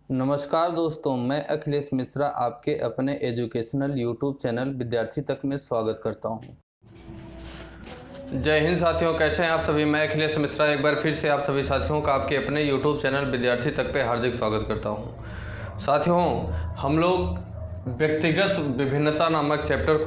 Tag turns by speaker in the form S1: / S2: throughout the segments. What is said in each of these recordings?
S1: नमस्कार दोस्तों, मैं अखिलेश मिश्रा आपके अपने एजुकेशनल यूट्यूब चैनल विद्यार्थी तक में स्वागत करता हूं। जय हिंद साथियों, कैसे हैं आप सभी। मैं अखिलेश मिश्रा एक बार फिर से आप सभी साथियों का आपके अपने यूट्यूब चैनल विद्यार्थी तक पे हार्दिक स्वागत करता हूं। साथियों, हम लोग व्यक्तिगत विभिन्नता नामक चैप्टर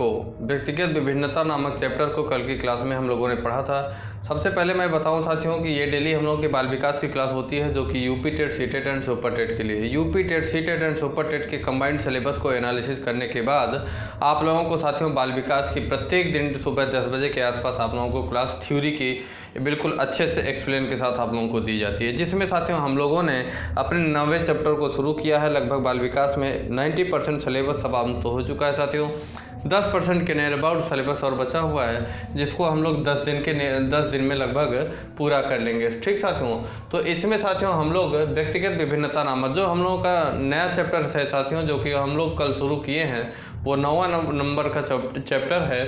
S1: को कल की क्लास में हम लोगों ने पढ़ा था। सबसे पहले मैं बताऊं साथियों कि ये डेली हम लोगों की बाल विकास की क्लास होती है, जो कि UP TET, CTET and super TET के लिए। UP TET, CTET and super TET के कंबाइंड सिलेबस को एनालिसिस करने के बाद आप लोगों को साथियों बाल विकास की प्रत्येक दिन सुबह 10 बजे के आसपास आप लोगों को क्लास थ्योरी की बिल्कुल अच्छे से एक्सप्लेन के साथ आप लोगों को दी जाती है, जिसमें साथियों हम लोगों ने अपने 9वें चैप्टर को शुरू किया है। लगभग बाल विकास में 90% सिलेबस अब तो हो चुका है साथियों। 10% के नियर अबाउट सिलेबस और बचा हुआ है, जिसको हम लोग 10 दिन में लगभग पूरा कर लेंगे। ठीक साथियों, तो इसमें साथियों हम लोग व्यक्तिगत विभिन्नता नामक जो हम लोगों का नया चैप्टर है साथियों, जो कि हम लोग कल शुरू किए हैं, वो 9वां नंबर का चैप्टर है,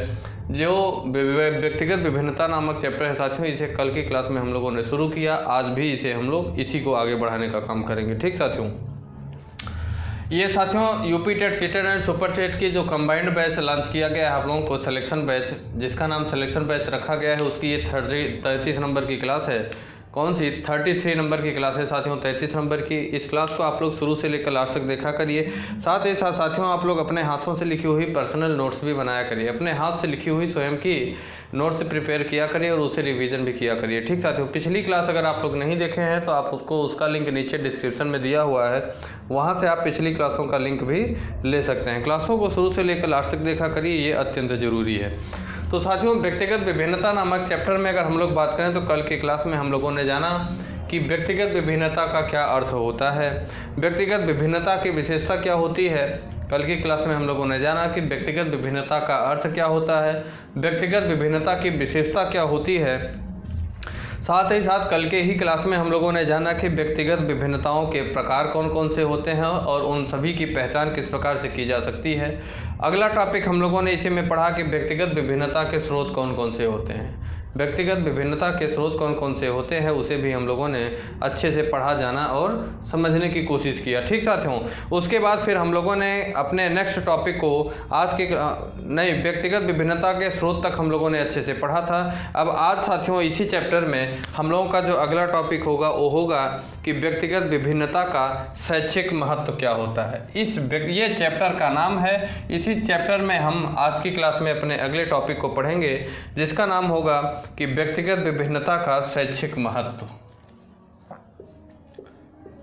S1: जो व्यक्तिगत विभिन्नता नामक चैप्टर है साथियों। इसे कल की क्लास में हम लोगों ने शुरू किया, आज भी इसे हम लोग इसी को आगे बढ़ाने का काम करेंगे। ठीक साथियों, ये साथियों UP TET, CTET and super TET की जो कंबाइंड बैच लॉन्च किया गया है आप लोगों को, सिलेक्शन बैच, जिसका नाम सिलेक्शन बैच रखा गया है, उसकी ये 33 नंबर की क्लास है। कौन सी? 33 नंबर की क्लास है साथियों, 33 नंबर की। इस क्लास को आप लोग शुरू से लेकर लास्ट तक देखा करिए। साथ ही साथ साथियों आप लोग अपने हाथों से लिखी हुई पर्सनल नोट्स भी बनाया करिए, अपने हाथ से लिखी हुई स्वयं की नोट्स प्रिपेयर किया करिए और उसे रिवीजन भी किया करिए। ठीक साथियों, पिछली क्लास अगर आप लोग नहीं देखे हैं तो आप उसका लिंक नीचे डिस्क्रिप्शन में दिया हुआ है, वहाँ से आप पिछली क्लासों का लिंक भी ले सकते हैं। क्लासों को शुरू से लेकर लास्ट तक देखा करिए, ये अत्यंत ज़रूरी है। तो साथियों, व्यक्तिगत विभिन्नता नामक चैप्टर में अगर हम लोग बात करें तो कल की क्लास में हम लोगों ने जाना कि व्यक्तिगत विभिन्नता का क्या अर्थ होता है, व्यक्तिगत विभिन्नता की विशेषता क्या होती है। कल की क्लास में हम लोगों ने जाना कि व्यक्तिगत विभिन्नता का अर्थ क्या होता है, व्यक्तिगत विभिन्नता की विशेषता क्या होती है। साथ ही साथ कल के ही क्लास में हम लोगों ने जाना कि व्यक्तिगत विभिन्नताओं के प्रकार कौन कौन से होते हैं और उन सभी की पहचान किस प्रकार से की जा सकती है। अगला टॉपिक हम लोगों ने इसी में पढ़ा कि व्यक्तिगत विभिन्नता के स्रोत कौन कौन से होते हैं। व्यक्तिगत विभिन्नता के स्रोत कौन कौन से होते हैं उसे भी हम लोगों ने अच्छे से पढ़ा जाना और समझने की कोशिश किया। ठीक साथियों, उसके बाद फिर हम लोगों ने अपने नेक्स्ट टॉपिक को व्यक्तिगत विभिन्नता के स्रोत तक हम लोगों ने अच्छे से पढ़ा था। अब आज साथियों इसी चैप्टर में हम लोगों का जो अगला टॉपिक होगा वो होगा कि व्यक्तिगत विभिन्नता का शैक्षिक महत्व क्या होता है। ये चैप्टर का नाम है। इसी चैप्टर में हम आज की क्लास में अपने अगले टॉपिक को पढ़ेंगे, जिसका नाम होगा कि व्यक्तिगत विभिन्नता का शैक्षिक महत्व।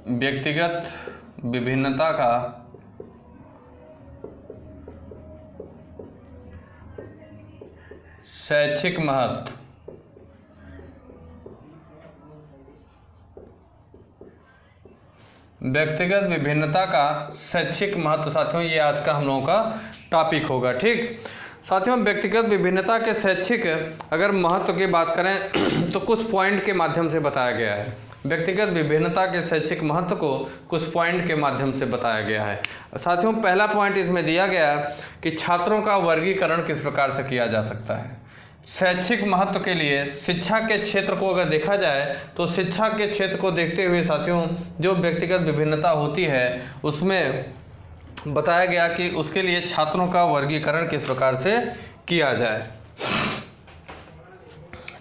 S1: व्यक्तिगत विभिन्नता का शैक्षिक महत्व। व्यक्तिगत विभिन्नता का शैक्षिक महत्व साथियों, ये आज का हम लोगों का टॉपिक होगा। ठीक साथियों, व्यक्तिगत विभिन्नता के शैक्षिक अगर महत्व की बात करें तो कुछ पॉइंट के माध्यम से बताया गया है। व्यक्तिगत विभिन्नता के शैक्षिक महत्व को कुछ पॉइंट के माध्यम से बताया गया है साथियों। पहला पॉइंट इसमें दिया गया कि छात्रों का वर्गीकरण किस प्रकार से किया जा सकता है। शैक्षिक महत्व के लिए शिक्षा के क्षेत्र को अगर देखा जाए तो शिक्षा के क्षेत्र को देखते हुए साथियों जो व्यक्तिगत विभिन्नता होती है उसमें बताया गया कि उसके लिए छात्रों का वर्गीकरण किस प्रकार से किया जाए।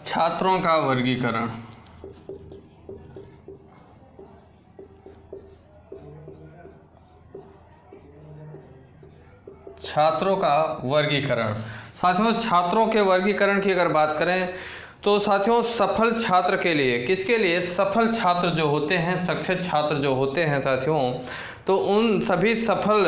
S1: छात्रों का वर्गीकरण, छात्रों का वर्गीकरण साथियों, छात्रों के वर्गीकरण की अगर बात करें तो साथियों सफल छात्र के लिए, किसके लिए? सफल छात्र जो होते हैं, सक्सेस छात्र जो होते हैं साथियों, तो उन सभी सफल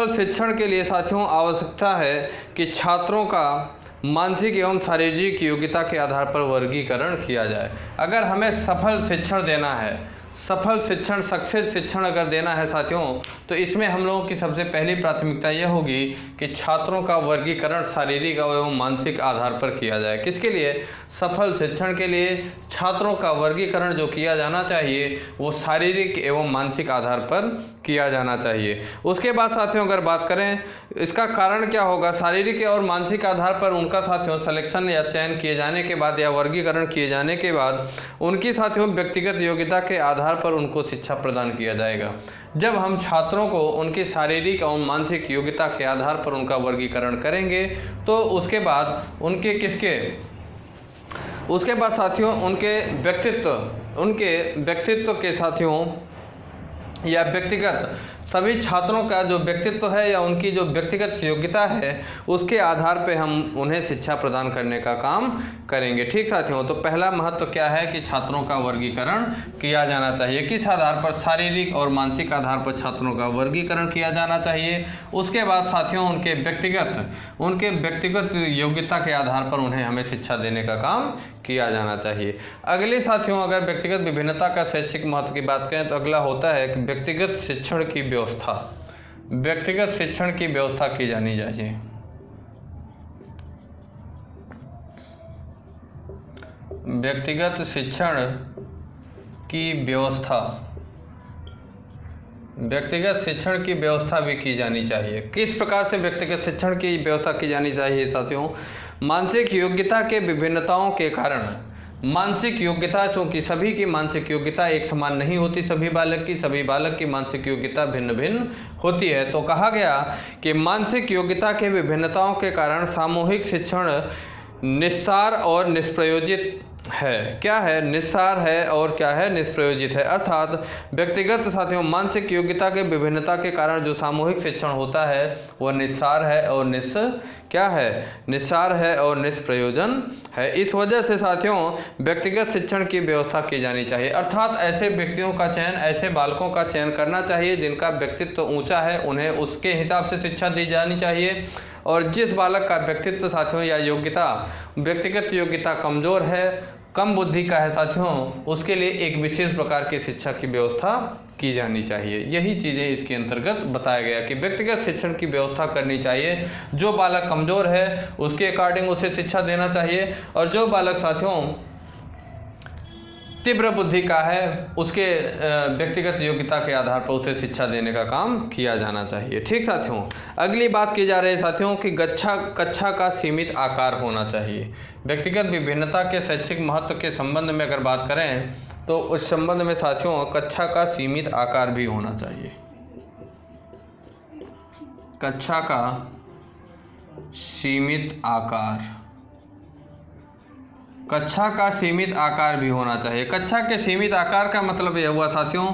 S1: शिक्षण के लिए साथियों आवश्यकता है कि छात्रों का मानसिक एवं शारीरिक योग्यता के आधार पर वर्गीकरण किया जाए। अगर हमें सफल शिक्षण देना है, सफल शिक्षण, सक्सेस शिक्षण अगर देना है साथियों, तो इसमें हम लोगों की सबसे पहली प्राथमिकता यह होगी कि छात्रों का वर्गीकरण शारीरिक एवं मानसिक आधार पर किया जाए। किसके लिए? सफल शिक्षण के लिए छात्रों का वर्गीकरण जो किया जाना चाहिए वो शारीरिक एवं मानसिक आधार पर किया जाना चाहिए। उसके बाद साथियों अगर बात करें इसका कारण क्या होगा, शारीरिक और मानसिक आधार पर उनका साथियों सिलेक्शन या चयन किए जाने के बाद या वर्गीकरण किए जाने के बाद उनकी साथियों व्यक्तिगत योग्यता के आधार आधार पर उनको शिक्षा प्रदान किया जाएगा। जब हम छात्रों को उनकी शारीरिक और मानसिक योग्यता के आधार पर उनका वर्गीकरण करेंगे तो उसके बाद साथियों उनके व्यक्तित्व के साथियों या व्यक्तिगत सभी छात्रों का जो व्यक्तित्व है या उनकी जो व्यक्तिगत योग्यता है उसके आधार पे हम उन्हें शिक्षा प्रदान करने का काम करेंगे। ठीक साथियों, तो पहला महत्व क्या है कि छात्रों का वर्गीकरण किया जाना चाहिए। किस आधार पर? शारीरिक और मानसिक आधार पर छात्रों का वर्गीकरण किया जाना चाहिए। उसके बाद साथियों उनके व्यक्तिगत योग्यता के आधार पर उन्हें हमें शिक्षा देने का काम किया जाना चाहिए। अगले साथियों अगर व्यक्तिगत विभिन्नता का शैक्षिक महत्व की बात करें तो अगला होता है कि व्यक्तिगत शिक्षण की व्यवस्था की जानी चाहिए। व्यक्तिगत शिक्षण की व्यवस्था भी की जानी चाहिए। किस प्रकार से व्यक्तिगत शिक्षण की व्यवस्था की जानी चाहिए साथियों? मानसिक योग्यता के विभिन्नताओं के कारण मानसिक योग्यता, चूँकि सभी की मानसिक योग्यता एक समान नहीं होती, सभी बालक की मानसिक योग्यता भिन्न भिन्न होती है। तो कहा गया कि मानसिक योग्यता के विभिन्नताओं के कारण सामूहिक शिक्षण निस्सार और निष्प्रयोजित है। क्या है? निस्सार है और क्या है? निष्प्रयोजित है। अर्थात व्यक्तिगत साथियों मानसिक योग्यता के विभिन्नता के कारण जो सामूहिक शिक्षण होता है वह निस्सार है और निष्प्रयोजन है। इस वजह से साथियों व्यक्तिगत शिक्षण की व्यवस्था की जानी चाहिए। अर्थात ऐसे व्यक्तियों का चयन, ऐसे बालकों का चयन करना चाहिए जिनका व्यक्तित्व ऊंचा है, उन्हें उसके हिसाब से शिक्षा दी जानी चाहिए। और जिस बालक का व्यक्तित्व साथियों या व्यक्तिगत योग्यता कमज़ोर है, कम बुद्धि का है साथियों, उसके लिए एक विशेष प्रकार की शिक्षा की व्यवस्था की जानी चाहिए। यही चीज़ें इसके अंतर्गत बताया गया कि व्यक्तिगत शिक्षण की व्यवस्था करनी चाहिए। जो बालक कमज़ोर है उसके अकॉर्डिंग उसे शिक्षा देना चाहिए और जो बालक साथियों तीव्र बुद्धि का है उसके व्यक्तिगत योग्यता के आधार पर उसे शिक्षा देने का काम किया जाना चाहिए। ठीक साथियों, अगली बात की जा रही है साथियों कि कक्षा का सीमित आकार होना चाहिए। व्यक्तिगत विभिन्नता के शैक्षिक महत्व के संबंध में अगर बात करें तो उस संबंध में साथियों कक्षा का सीमित आकार भी होना चाहिए। कक्षा का सीमित आकार भी होना चाहिए। कक्षा के सीमित आकार का मतलब यह हुआ साथियों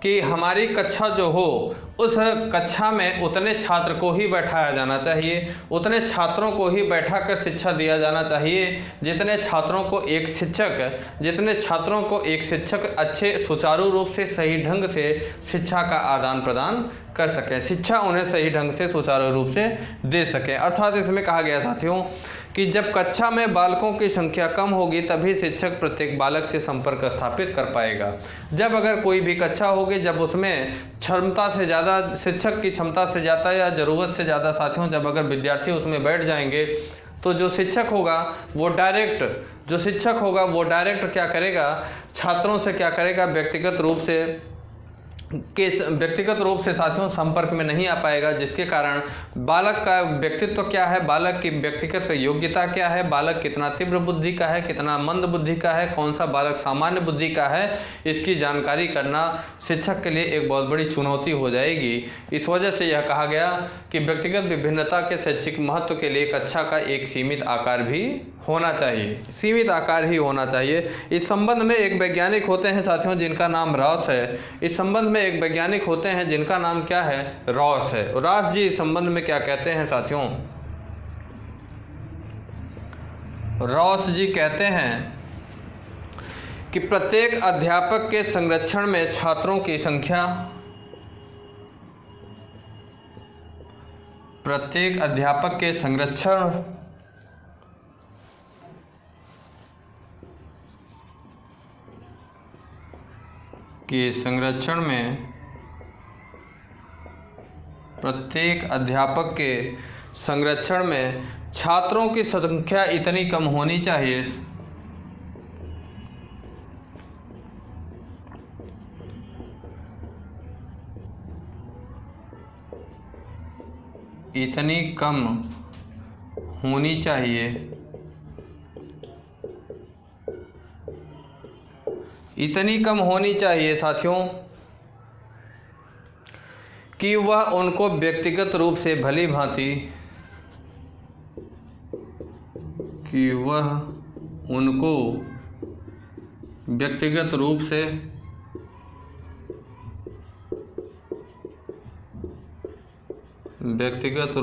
S1: कि हमारी कक्षा जो हो उस कक्षा में उतने छात्र को ही बैठाया जाना चाहिए, उतने छात्रों को ही बैठाकर शिक्षा दिया जाना चाहिए जितने छात्रों को एक शिक्षक अच्छे सुचारू रूप से सही ढंग से शिक्षा का आदान प्रदान कर सकें, शिक्षा उन्हें सही ढंग से सुचारू रूप से दे सकें। अर्थात इसमें कहा गया साथियों कि जब कक्षा में बालकों की संख्या कम होगी तभी शिक्षक प्रत्येक बालक से संपर्क स्थापित कर पाएगा। जब अगर कोई भी कक्षा होगी जब उसमें शिक्षक की क्षमता से ज़्यादा या ज़रूरत से ज़्यादा साथियों जब अगर विद्यार्थी उसमें बैठ जाएंगे तो जो शिक्षक होगा वो डायरेक्ट क्या करेगा, छात्रों से क्या करेगा, व्यक्तिगत रूप से साथियों संपर्क में नहीं आ पाएगा, जिसके कारण बालक का व्यक्तित्व क्या है, बालक की व्यक्तिगत योग्यता क्या है, बालक कितना तीव्र बुद्धि का है, कितना मंद बुद्धि का है, कौन सा बालक सामान्य बुद्धि का है, इसकी जानकारी करना शिक्षक के लिए एक बहुत बड़ी चुनौती हो जाएगी। इस वजह से यह कहा गया कि व्यक्तिगत विभिन्नता के शैक्षिक महत्व के लिए कक्षा का एक सीमित आकार भी होना चाहिए, सीमित आकार ही होना चाहिए। इस संबंध में एक वैज्ञानिक होते हैं साथियों जिनका नाम रॉस है। इस संबंध में एक वैज्ञानिक होते हैं जिनका नाम क्या है, रॉस है। रॉस जी इस संबंध में क्या कहते हैं साथियों? रॉस जी कहते हैं कि प्रत्येक अध्यापक के संरक्षण में छात्रों की संख्या प्रत्येक अध्यापक के संरक्षण में छात्रों की संख्या इतनी कम होनी चाहिए इतनी कम होनी चाहिए साथियों कि वह उनको व्यक्तिगत रूप से भली भांति व्यक्तिगत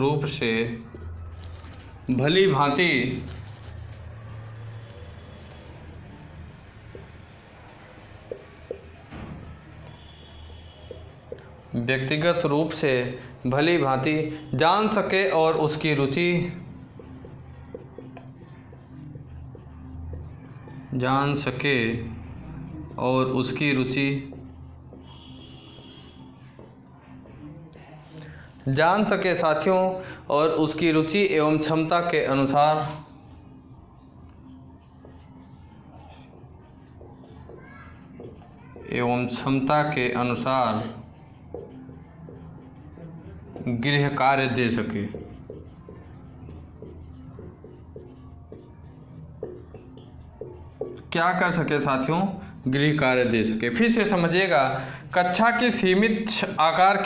S1: रूप से भली भांति जान सके और उसकी रुचि साथियों और उसकी रुचि एवं क्षमता के अनुसार गृह कार्य दे सके। क्या कर सके साथियों? गृह कार्य दे सके। फिर से समझिएगा, कक्षा के सीमित आकार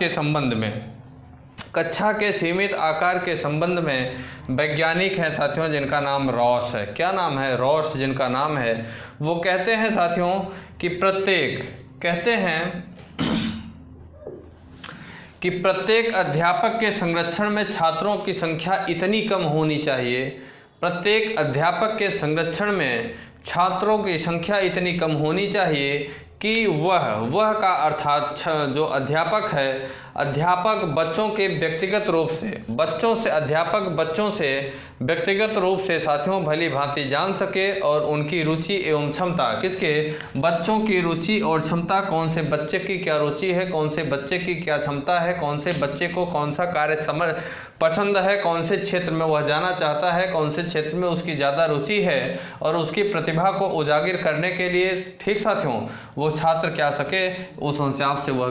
S1: के संबंध में वैज्ञानिक हैं साथियों जिनका नाम रॉस है। क्या नाम है? रॉस जिनका नाम है। वो कहते हैं साथियों कि प्रत्येक अध्यापक के संरक्षण में छात्रों की संख्या इतनी कम होनी चाहिए। प्रत्येक अध्यापक के संरक्षण में छात्रों की संख्या इतनी कम होनी चाहिए कि वह का अर्थात जो अध्यापक है, अध्यापक बच्चों से व्यक्तिगत रूप से साथियों भली भांति जान सके और उनकी रुचि एवं क्षमता, किसके? बच्चों की रुचि और क्षमता, कौन से बच्चे की क्या रुचि है, कौन से बच्चे की क्या क्षमता है, कौन से बच्चे को कौन सा कार्य पसंद है, कौन से क्षेत्र में वह जाना चाहता है, कौन से क्षेत्र में उसकी ज़्यादा रुचि है, और उसकी प्रतिभा को उजागर करने के लिए, ठीक साथियों, वो छात्र क्या सके, उस हिसाब से वह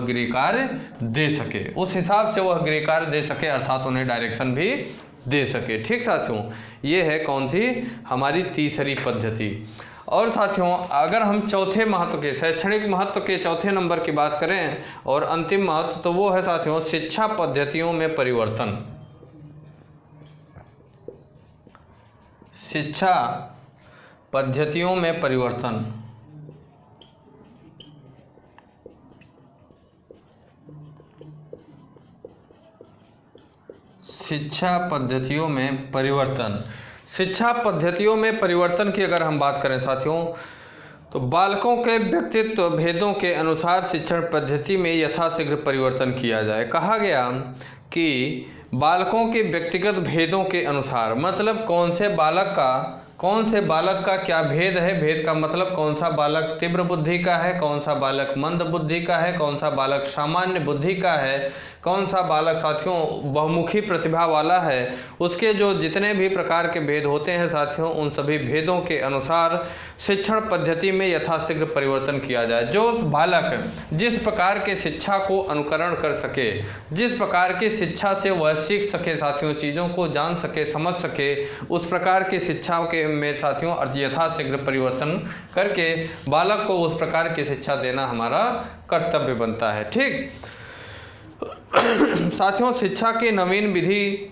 S1: गृह कार्य दे सके, अर्थात उन्हें डायरेक्शन भी दे सके। ठीक साथियों, ये है कौन सी? हमारी तीसरी पद्धति। और साथियों अगर हम चौथे महत्व के, शैक्षणिक महत्व के चौथे नंबर की बात करें और अंतिम महत्व, तो वो है साथियों शिक्षा पद्धतियों में परिवर्तन। शिक्षा पद्धतियों में परिवर्तन। शिक्षा पद्धतियों में परिवर्तन की अगर हम बात करें साथियों, तो बालकों के व्यक्तित्व भेदों के अनुसार शिक्षण पद्धति में यथाशीघ्र परिवर्तन किया जाए। कहा गया कि बालकों के व्यक्तिगत भेदों के अनुसार, मतलब कौन से बालक का क्या भेद है। भेद का मतलब कौन सा बालक तीव्र बुद्धि का है, कौन सा बालक मंद बुद्धि का है, कौन सा बालक सामान्य बुद्धि का है, कौन सा बालक साथियों बहुमुखी प्रतिभा वाला है। उसके जो जितने भी प्रकार के भेद होते हैं साथियों, उन सभी भेदों के अनुसार शिक्षण पद्धति में यथाशीघ्र परिवर्तन किया जाए। जो बालक जिस प्रकार के शिक्षा को अनुकरण कर सके, जिस प्रकार की शिक्षा से वह सीख सके साथियों, चीज़ों को जान सके, समझ सके, उस प्रकार की शिक्षा के में साथियों यथाशीघ्र परिवर्तन करके बालक को उस प्रकार की शिक्षा देना हमारा कर्तव्य बनता है। ठीक साथियों, शिक्षा की नवीन विधि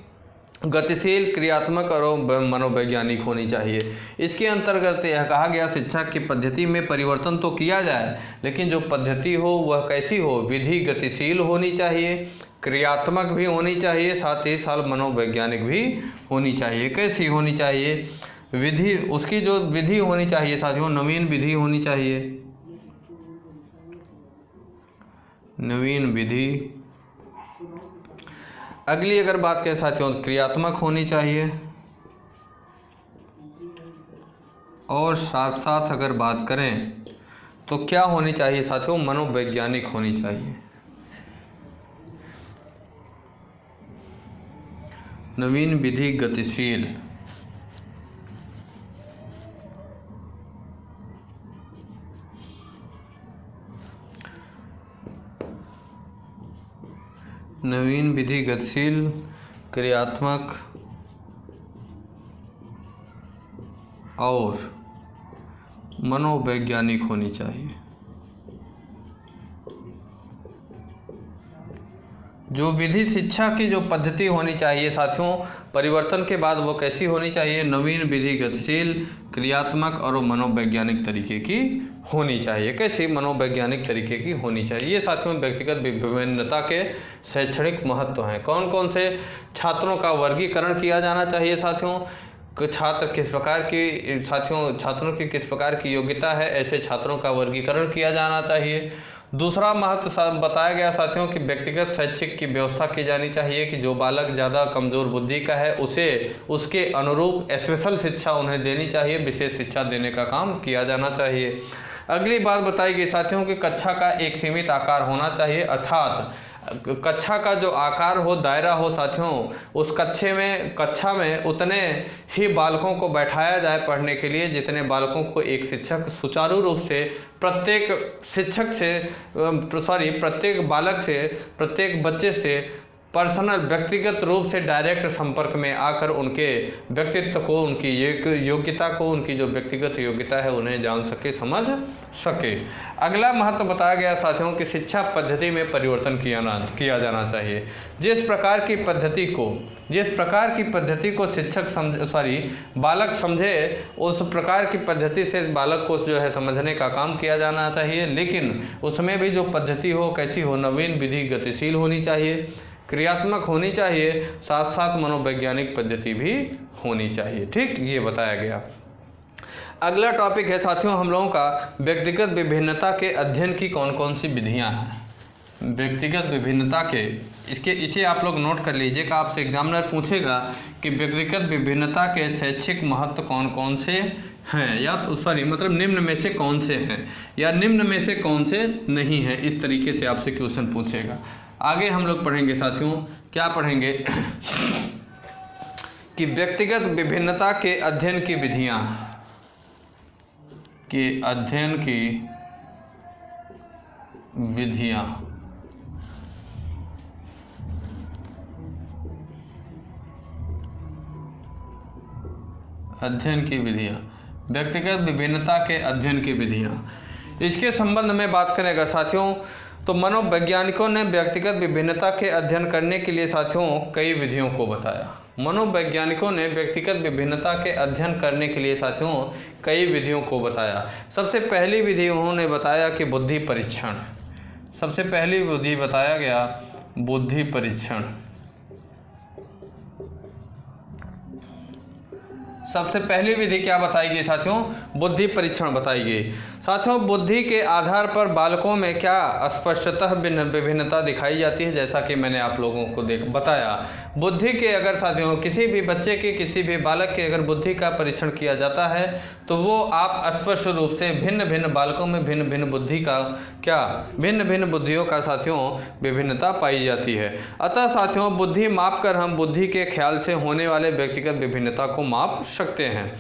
S1: गतिशील, क्रियात्मक और मनोवैज्ञानिक होनी चाहिए। इसके अंतर्गत यह कहा गया शिक्षा की पद्धति में परिवर्तन तो किया जाए, लेकिन जो पद्धति हो वह कैसी हो? विधि गतिशील होनी चाहिए, क्रियात्मक भी होनी चाहिए, साथ ही साथ मनोवैज्ञानिक भी होनी चाहिए। कैसी होनी चाहिए? विधि, उसकी जो विधि होनी चाहिए साथियों, नवीन विधि होनी चाहिए। नवीन विधि। अगली अगर बात करें साथियों, क्रियात्मक होनी चाहिए, और साथ साथ अगर बात करें तो क्या होनी चाहिए साथियों? मनोवैज्ञानिक होनी चाहिए। नवीन विधि गतिशील। नवीन विधि गतिशील, क्रियात्मक और मनोवैज्ञानिक होनी चाहिए। जो विधि शिक्षा की जो पद्धति होनी चाहिए साथियों, परिवर्तन के बाद वो कैसी होनी चाहिए? नवीन विधि गतिशील, क्रियात्मक और मनोवैज्ञानिक तरीके की होनी चाहिए। कैसी? मनोवैज्ञानिक तरीके की होनी चाहिए। ये साथियों व्यक्तिगत विभिन्नता के शैक्षणिक महत्व हैं। कौन कौन से छात्रों का वर्गीकरण किया जाना चाहिए साथियों? छात्र किस प्रकार की साथियों, छात्रों की किस प्रकार की योग्यता है, ऐसे छात्रों का वर्गीकरण किया जाना चाहिए। दूसरा महत्व बताया गया साथियों कि व्यक्तिगत शैक्षिक की व्यवस्था की जानी चाहिए कि जो बालक ज़्यादा कमज़ोर बुद्धि का है उसे उसके अनुरूप स्पेशल शिक्षा उन्हें देनी चाहिए, विशेष शिक्षा देने का काम किया जाना चाहिए। अगली बात बताई गई साथियों कि कक्षा का एक सीमित आकार होना चाहिए, अर्थात कक्षा का जो आकार हो, दायरा हो साथियों, उस कक्षा में उतने ही बालकों को बैठाया जाए पढ़ने के लिए जितने बालकों को एक शिक्षक सुचारू रूप से प्रत्येक बालक से, प्रत्येक बच्चे से पर्सनल व्यक्तिगत रूप से डायरेक्ट संपर्क में आकर उनके व्यक्तित्व को, उनकी योग्यता को, उनकी जो व्यक्तिगत योग्यता है उन्हें जान सके, समझ सके। अगला महत्व बताया गया साथियों कि शिक्षा पद्धति में परिवर्तन किया जाना चाहिए। जिस प्रकार की पद्धति को बालक समझे उस प्रकार की पद्धति से बालक को जो है समझने का काम किया जाना चाहिए, लेकिन उसमें भी जो पद्धति हो कैसी हो? नवीन विधि गतिशील होनी चाहिए, क्रियात्मक होनी चाहिए, साथ साथ मनोवैज्ञानिक पद्धति भी होनी चाहिए। ठीक, ये बताया गया। अगला टॉपिक है साथियों हम लोगों का व्यक्तिगत विभिन्नता के अध्ययन की कौन कौन सी विधियां हैं। व्यक्तिगत विभिन्नता के इसे आप लोग नोट कर लीजिएगा, आपसे एग्जामिनर पूछेगा कि व्यक्तिगत विभिन्नता के शैक्षिक महत्व कौन कौन से हैं, या मतलब निम्न में से कौन से हैं या निम्न में से कौन से नहीं हैं, इस तरीके से आपसे क्वेश्चन पूछेगा। आगे हम लोग पढ़ेंगे साथियों, क्या पढ़ेंगे कि व्यक्तिगत विभिन्नता के अध्ययन की विधियां, व्यक्तिगत विभिन्नता के अध्ययन की विधियां। इसके संबंध में बात करेगा साथियों, तो मनोवैज्ञानिकों ने व्यक्तिगत विभिन्नता के अध्ययन करने के लिए साथियों कई विधियों को बताया। मनोवैज्ञानिकों ने व्यक्तिगत विभिन्नता के अध्ययन करने के लिए साथियों कई विधियों को बताया। सबसे पहली विधि उन्होंने बताया कि बुद्धि परीक्षण। सबसे पहली विधि बताया गया बुद्धि परीक्षण। सबसे पहली विधि क्या बताई गई साथियों? बुद्धि परीक्षण बताई गई। साथियों बुद्धि के आधार पर बालकों में क्या स्पष्टतः विभिन्नता दिखाई जाती है, जैसा कि मैंने आप लोगों को बताया। बुद्धि के अगर साथियों किसी भी बच्चे के, किसी भी बालक के अगर बुद्धि का परीक्षण किया जाता है तो वो आप स्पष्ट रूप से भिन्न भिन्न बालकों में भिन्न भिन्न बुद्धियों का साथियों विभिन्नता पाई जाती है। अतः साथियों बुद्धि माप कर हम बुद्धि के ख्याल से होने वाले व्यक्तिगत विभिन्नता को माप सकते हैं।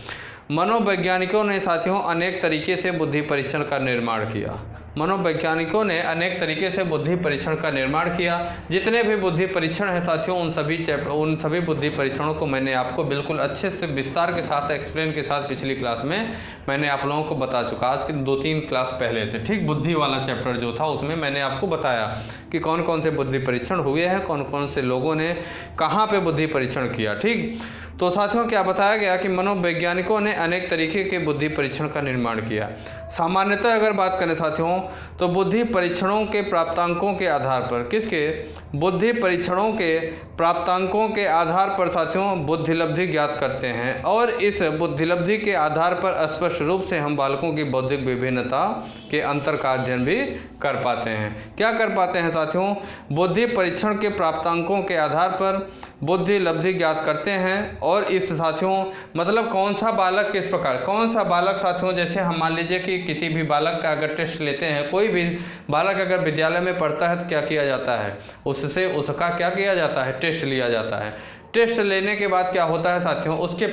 S1: मनोवैज्ञानिकों ने साथियों अनेक तरीके से बुद्धि परीक्षण का निर्माण किया। मनोवैज्ञानिकों ने अनेक तरीके से बुद्धि परीक्षण का निर्माण किया। जितने भी बुद्धि परीक्षण हैं साथियों उन सभी बुद्धि परीक्षणों को मैंने आपको बिल्कुल अच्छे से विस्तार के साथ एक्सप्लेन के साथ पिछली क्लास में मैंने आप लोगों को बता चुका, आज के 2-3 क्लास पहले से। ठीक, बुद्धि वाला चैप्टर जो था उसमें मैंने आपको बताया कि कौन कौन से बुद्धि परीक्षण हुए हैं, कौन कौन से लोगों ने कहाँ पे बुद्धि परीक्षण किया। ठीक, तो साथियों क्या बताया गया कि मनोवैज्ञानिकों ने अनेक तरीके के बुद्धि परीक्षण का निर्माण किया। सामान्यतः अगर बात करें साथियों तो बुद्धि परीक्षणों के प्राप्तांकों के आधार पर, किसके? बुद्धि परीक्षणों के प्राप्तांकों के आधार पर साथियों बुद्धिलब्धि ज्ञात करते हैं, और इस बुद्धिलब्धि के आधार पर स्पष्ट रूप से हम बालकों की बौद्धिक विभिन्नता के अंतर का अध्ययन भी कर पाते हैं। क्या कर पाते हैं साथियों? बुद्धि परीक्षण के प्राप्तांकों के आधार पर बुद्धिलब्धि ज्ञात करते हैं, और इस साथियों मतलब कौन सा बालक किस प्रकार, कौन सा बालक साथियों, जैसे हम मान लीजिए कि किसी भी बालक का अगर टेस्ट लेते हैं, कोई भी बालक अगर विद्यालय में पढ़ता है तो क्या किया जाता है? उससे उसका क्या किया जाता है? टेस्ट लिया जाता है। टेस्ट लेने के बाद क्या होता है साथियों? उसके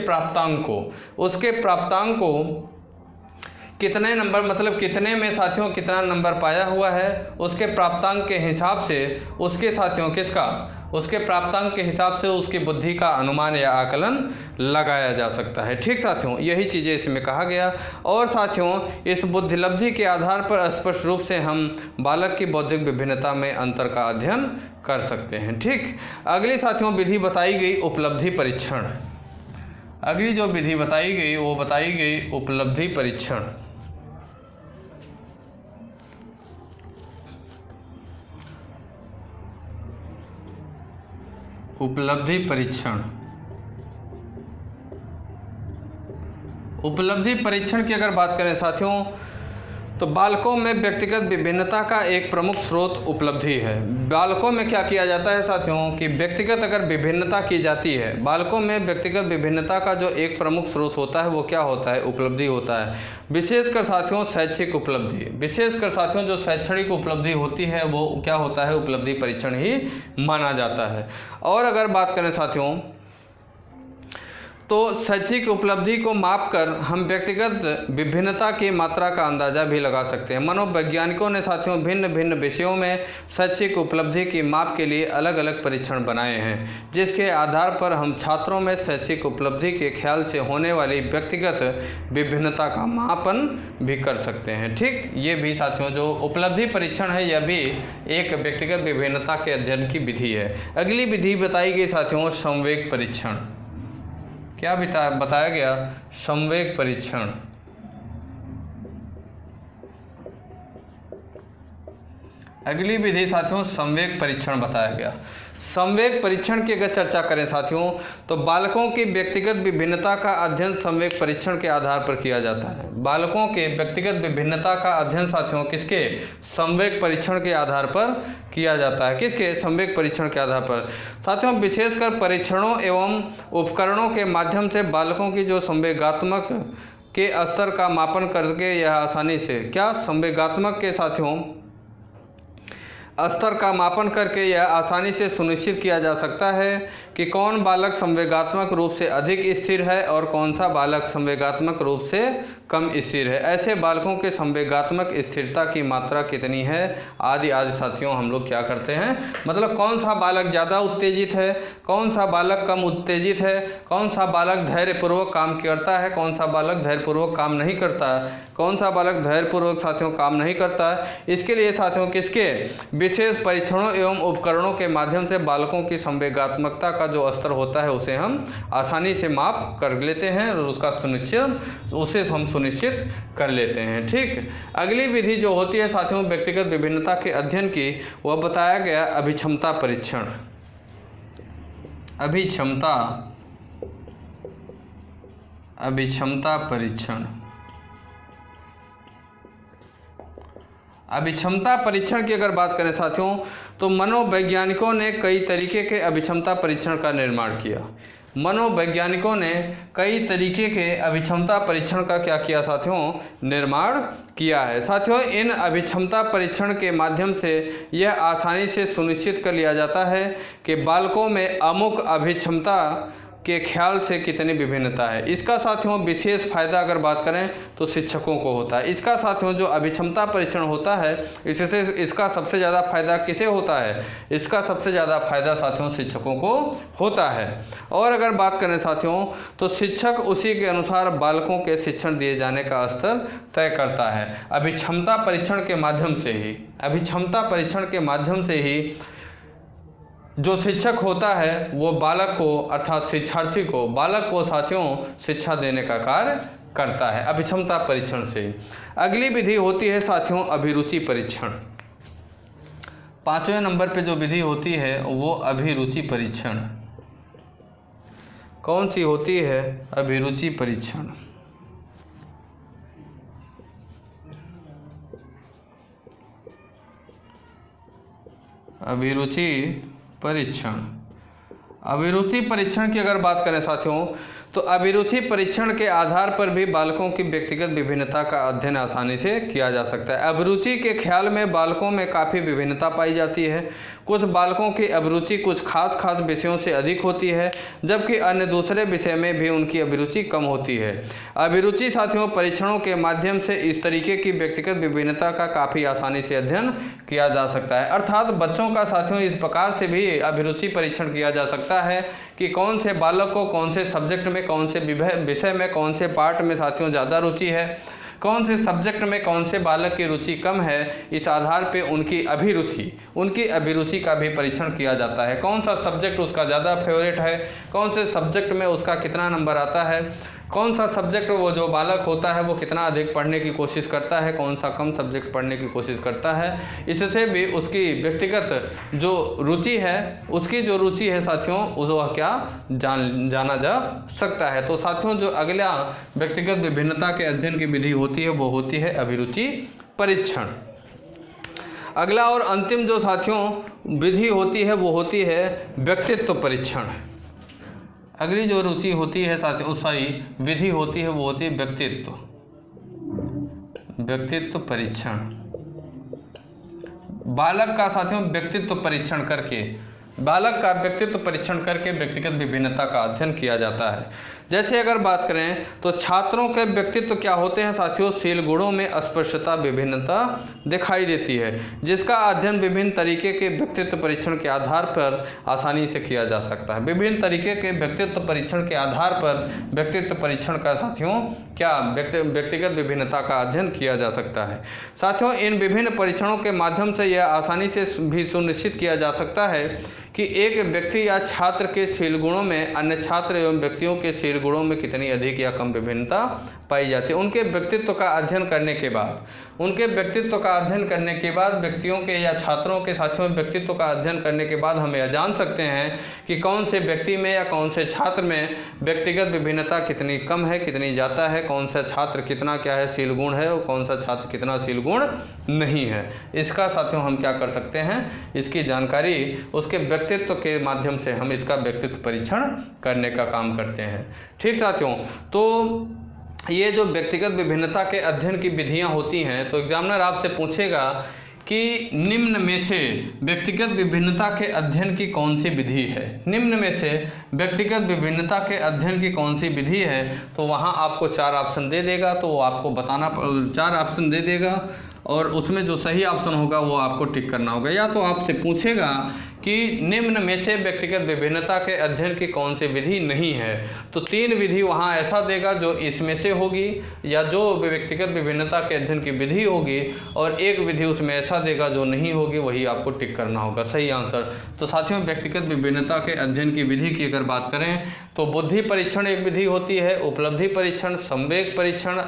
S1: प्राप्तांक को कितने नंबर, मतलब कितने में साथियों कितना नंबर पाया हुआ है, उसके प्राप्तांक के हिसाब से उसके साथियों उसके प्राप्तांक के हिसाब से उसकी बुद्धि का अनुमान या आकलन लगाया जा सकता है। ठीक साथियों, यही चीज़ें इसमें कहा गया। और साथियों, इस बुद्धिलब्धि के आधार पर स्पष्ट रूप से हम बालक की बौद्धिक विभिन्नता में अंतर का अध्ययन कर सकते हैं। ठीक, अगली साथियों विधि बताई गई उपलब्धि परीक्षण। अगली जो विधि बताई गई वो बताई गई उपलब्धि परीक्षण। उपलब्धि परीक्षण। उपलब्धि परीक्षण की अगर बात करें साथियों, तो बालकों में व्यक्तिगत विभिन्नता का एक प्रमुख स्रोत उपलब्धि है। बालकों में क्या किया जाता है साथियों कि व्यक्तिगत अगर विभिन्नता की जाती है, बालकों में व्यक्तिगत विभिन्नता का जो एक प्रमुख स्रोत होता है वो क्या होता है? उपलब्धि होता है। विशेषकर साथियों शैक्षिक उपलब्धि, विशेषकर साथियों जो शैक्षणिक उपलब्धि होती है वो क्या होता है? उपलब्धि परीक्षण ही माना जाता है। और अगर बात करें साथियों तो शैक्षिक उपलब्धि को मापकर हम व्यक्तिगत विभिन्नता की मात्रा का अंदाज़ा भी लगा सकते हैं। मनोवैज्ञानिकों ने साथियों भिन्न भिन्न विषयों में शैक्षिक उपलब्धि की माप के लिए अलग अलग परीक्षण बनाए हैं, जिसके आधार पर हम छात्रों में शैक्षिक उपलब्धि के ख्याल से होने वाली व्यक्तिगत विभिन्नता का मापन भी कर सकते हैं। ठीक, ये भी साथियों जो उपलब्धि परीक्षण है यह भी एक व्यक्तिगत विभिन्नता के अध्ययन की विधि है। अगली विधि बताई गई साथियों संवेग परीक्षण। क्या बताया गया? संवेग परीक्षण। अगली विधि साथियों संवेग परीक्षण बताया गया। संवेग परीक्षण की अगर चर्चा करें साथियों तो बालकों की व्यक्तिगत विभिन्नता का अध्ययन संवेग परीक्षण के आधार पर किया जाता है। बालकों के व्यक्तिगत विभिन्नता का अध्ययन साथियों किसके? संवेग परीक्षण के आधार पर किया जाता है। किसके? संवेग परीक्षण के आधार पर। साथियों विशेषकर परीक्षणों एवं उपकरणों के माध्यम से बालकों की जो संवेगात्मक के स्तर का मापन करके यह आसानी से क्या संवेगात्मक के साथियों स्तर का मापन करके यह आसानी से सुनिश्चित किया जा सकता है कि कौन बालक संवेगात्मक रूप से अधिक स्थिर है और कौन सा बालक संवेगात्मक रूप से कम स्थिर है। ऐसे बालकों के संवेगात्मक स्थिरता की मात्रा कितनी है आदि आदि साथियों हम लोग क्या करते हैं, मतलब कौन सा बालक ज़्यादा उत्तेजित है, कौन सा बालक कम उत्तेजित है, कौन सा बालक धैर्यपूर्वक काम करता है, कौन सा बालक धैर्यपूर्वक काम नहीं करता है, कौन सा बालक धैर्यपूर्वक साथियों काम नहीं करता है। इसके लिए साथियों किसके विशेष परीक्षणों एवं उपकरणों के माध्यम से बालकों की संवेगात्मकता का जो स्तर होता है उसे हम आसानी से माप कर लेते हैं और उसे हम सुनिश्चित कर लेते हैं। ठीक, अगली विधि जो होती है साथियों व्यक्तिगत विभिन्नता के अध्ययन की वह बताया गया अभिक्षमता परीक्षण। अभिक्षमता परीक्षण। अभिक्षमता परीक्षण की अगर बात करें साथियों तो मनोवैज्ञानिकों ने कई तरीके के अभिक्षमता परीक्षण का निर्माण किया। मनोवैज्ञानिकों ने कई तरीके के अभिक्षमता परीक्षण का क्या किया साथियों? निर्माण किया है। साथियों इन अभिक्षमता परीक्षण के माध्यम से यह आसानी से सुनिश्चित कर लिया जाता है कि बालकों में अमुक अभिक्षमता के ख्याल से कितनी विभिन्नता है। इसका साथियों विशेष फायदा अगर बात करें तो शिक्षकों को होता है। इसका साथियों जो अभिक्षमता परीक्षण होता है इससे इसका सबसे ज़्यादा फायदा किसे होता है? इसका सबसे ज़्यादा फायदा साथियों शिक्षकों को होता है। और अगर बात करें साथियों तो शिक्षक उसी के अनुसार बालकों के शिक्षण दिए जाने का स्तर तय करता है। अभिक्षमता परीक्षण के माध्यम से ही जो शिक्षक होता है वो बालक को अर्थात शिक्षार्थी को बालक को साथियों शिक्षा देने का कार्य करता है अभिक्षमता परीक्षण से। अगली विधि होती है साथियों अभिरुचि परीक्षण। 5वें नंबर पे जो विधि होती है वो अभिरुचि परीक्षण। कौन सी होती है? अभिरुचि परीक्षण। अभिरुचि परीक्षण की अगर बात करें साथियों तो अभिरुचि परीक्षण के आधार पर भी बालकों की व्यक्तिगत विभिन्नता का अध्ययन आसानी से किया जा सकता है। अभिरुचि के ख्याल में बालकों में काफ़ी विभिन्नता पाई जाती है। कुछ बालकों की अभिरुचि कुछ खास विषयों से अधिक होती है, जबकि अन्य दूसरे विषय में भी उनकी अभिरुचि कम होती है। अभिरुचि साथियों परीक्षणों के माध्यम से इस तरीके की व्यक्तिगत विभिन्नता का काफ़ी आसानी से अध्ययन किया जा सकता है। अर्थात बच्चों का साथियों इस प्रकार से भी अभिरुचि परीक्षण किया जा सकता है कि कौन से बालक को कौन से सब्जेक्ट में, कौन से विषय में, कौन से पार्ट में साथियों ज़्यादा रुचि है, कौन से सब्जेक्ट में कौन से बालक की रुचि कम है। इस आधार पे उनकी अभिरुचि का भी परीक्षण किया जाता है। कौन सा सब्जेक्ट उसका ज़्यादा फेवरेट है, कौन से सब्जेक्ट में उसका कितना नंबर आता है, कौन सा सब्जेक्ट वो जो बालक होता है वो कितना अधिक पढ़ने की कोशिश करता है, कौन सा कम सब्जेक्ट पढ़ने की कोशिश करता है। इससे भी उसकी व्यक्तिगत जो रुचि है, उसकी जो रुचि है साथियों वह क्या जाना जा सकता है। तो साथियों जो अगला व्यक्तिगत विभिन्नता के अध्ययन की विधि होती है वो होती है अभिरुचि परीक्षण। अगला और अंतिम जो साथियों विधि होती है वो होती है व्यक्तित्व परीक्षण। अगली जो रुचि होती है साथियों विधि होती है वो होती है व्यक्तित्व परीक्षण। बालक का साथियों व्यक्तित्व परीक्षण करके व्यक्तिगत विभिन्नता का अध्ययन किया जाता है। जैसे अगर बात करें तो छात्रों के व्यक्तित्व क्या होते हैं साथियों, शील गुणों में अस्पष्टता विभिन्नता दिखाई देती है, जिसका अध्ययन विभिन्न तरीके के व्यक्तित्व परीक्षण के आधार पर आसानी से किया जा सकता है। विभिन्न तरीके के व्यक्तित्व परीक्षण के आधार पर व्यक्तित्व परीक्षण का साथियों क्या व्यक्तिगत विभिन्नता का अध्ययन किया जा सकता है। साथियों इन विभिन्न परीक्षणों के माध्यम से यह आसानी से भी सुनिश्चित किया जा सकता है कि एक व्यक्ति या छात्र के शील गुणों में अन्य छात्र एवं व्यक्तियों के शील गुणों में कितनी अधिक या कम विभिन्नता पाई जाती है। उनके व्यक्तित्व का अध्ययन करने के बाद व्यक्तियों के या छात्रों के साथियों व्यक्तित्व का अध्ययन करने के बाद हम यह जान सकते हैं कि कौन से व्यक्ति में या कौन से छात्र में व्यक्तिगत विभिन्नता कितनी कम है, कितनी ज़्यादा है, कौन सा छात्र कितना क्या है शील गुण है और कौन सा छात्र कितना शील गुण नहीं है। इसका साथियों हम क्या कर सकते हैं, इसकी जानकारी उसके व्यक्तित्व के माध्यम से हम इसका व्यक्तित्व परीक्षण करने का काम करते हैं। ठीक साथियों, तो ये जो व्यक्तिगत विभिन्नता के अध्ययन की विधियां होती हैं, तो एग्जामिनर आपसे पूछेगा कि निम्न में से व्यक्तिगत विभिन्नता के अध्ययन की कौन सी विधि है। निम्न में से व्यक्तिगत विभिन्नता के अध्ययन की कौन सी विधि है, तो वहाँ आपको 4 ऑप्शन दे देगा। तो वो आपको बताना 4 ऑप्शन दे देगा और उसमें जो सही ऑप्शन होगा वो आपको टिक करना होगा। या तो आपसे पूछेगा कि निम्न में से व्यक्तिगत विभिन्नता के अध्ययन की कौन सी विधि नहीं है, तो 3 विधि वहाँ ऐसा देगा जो इसमें से होगी या जो व्यक्तिगत विभिन्नता के अध्ययन की विधि होगी, और 1 विधि उसमें ऐसा देगा जो नहीं होगी, वही आपको टिक करना होगा सही आंसर। तो साथियों व्यक्तिगत विभिन्नता के अध्ययन की विधि की अगर बात करें तो बुद्धि परीक्षण एक विधि होती है, उपलब्धि परीक्षण, संवेग परीक्षण,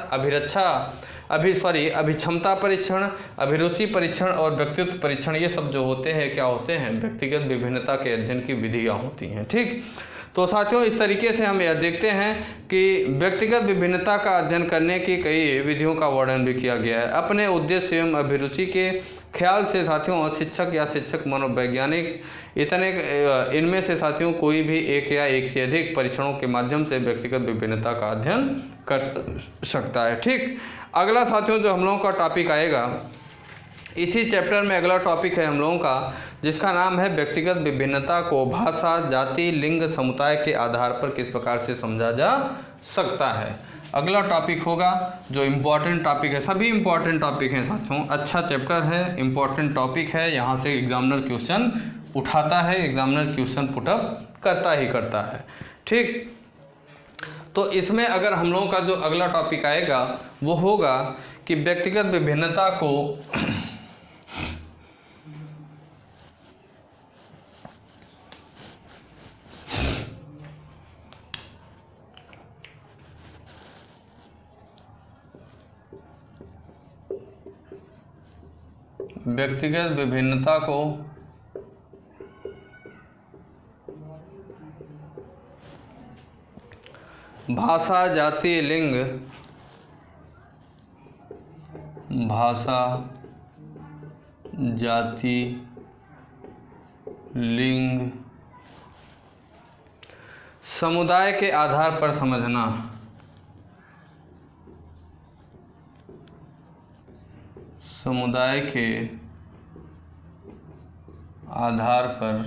S1: अभिक्षमता परीक्षण, अभिरुचि परीक्षण और व्यक्तित्व परीक्षण, ये सब जो होते हैं क्या होते हैं, व्यक्तिगत विभिन्नता के अध्ययन की विधियाँ होती हैं। ठीक, तो साथियों इस तरीके से हम यह देखते हैं कि व्यक्तिगत विभिन्नता का अध्ययन करने की कई विधियों का वर्णन भी किया गया है। अपने उद्देश्य एवं अभिरुचि के ख्याल से साथियों शिक्षक या शिक्षक मनोवैज्ञानिक इनमें से साथियों कोई भी एक या एक से अधिक परीक्षणों के माध्यम से व्यक्तिगत विभिन्नता का अध्ययन कर सकता है। ठीक, अगला साथियों जो हम लोगों का टॉपिक आएगा इसी चैप्टर में, अगला टॉपिक है हम लोगों का जिसका नाम है व्यक्तिगत विभिन्नता को भाषा, जाति, लिंग, समुदाय के आधार पर किस प्रकार से समझा जा सकता है। अगला टॉपिक होगा जो इम्पोर्टेंट टॉपिक है, सभी इम्पोर्टेंट टॉपिक हैं साथियों, अच्छा चैप्टर है, इम्पोर्टेंट टॉपिक है, यहाँ से एग्जामिनर क्वेश्चन उठाता है, एग्जामिनर क्वेश्चन पुटअप करता है। ठीक, तो इसमें अगर हम लोगों का जो अगला टॉपिक आएगा वो होगा कि व्यक्तिगत विभिन्नता को भाषा, जाति, लिंग, भाषा, जाति, लिंग, समुदाय के आधार पर समझना, समुदाय के आधार पर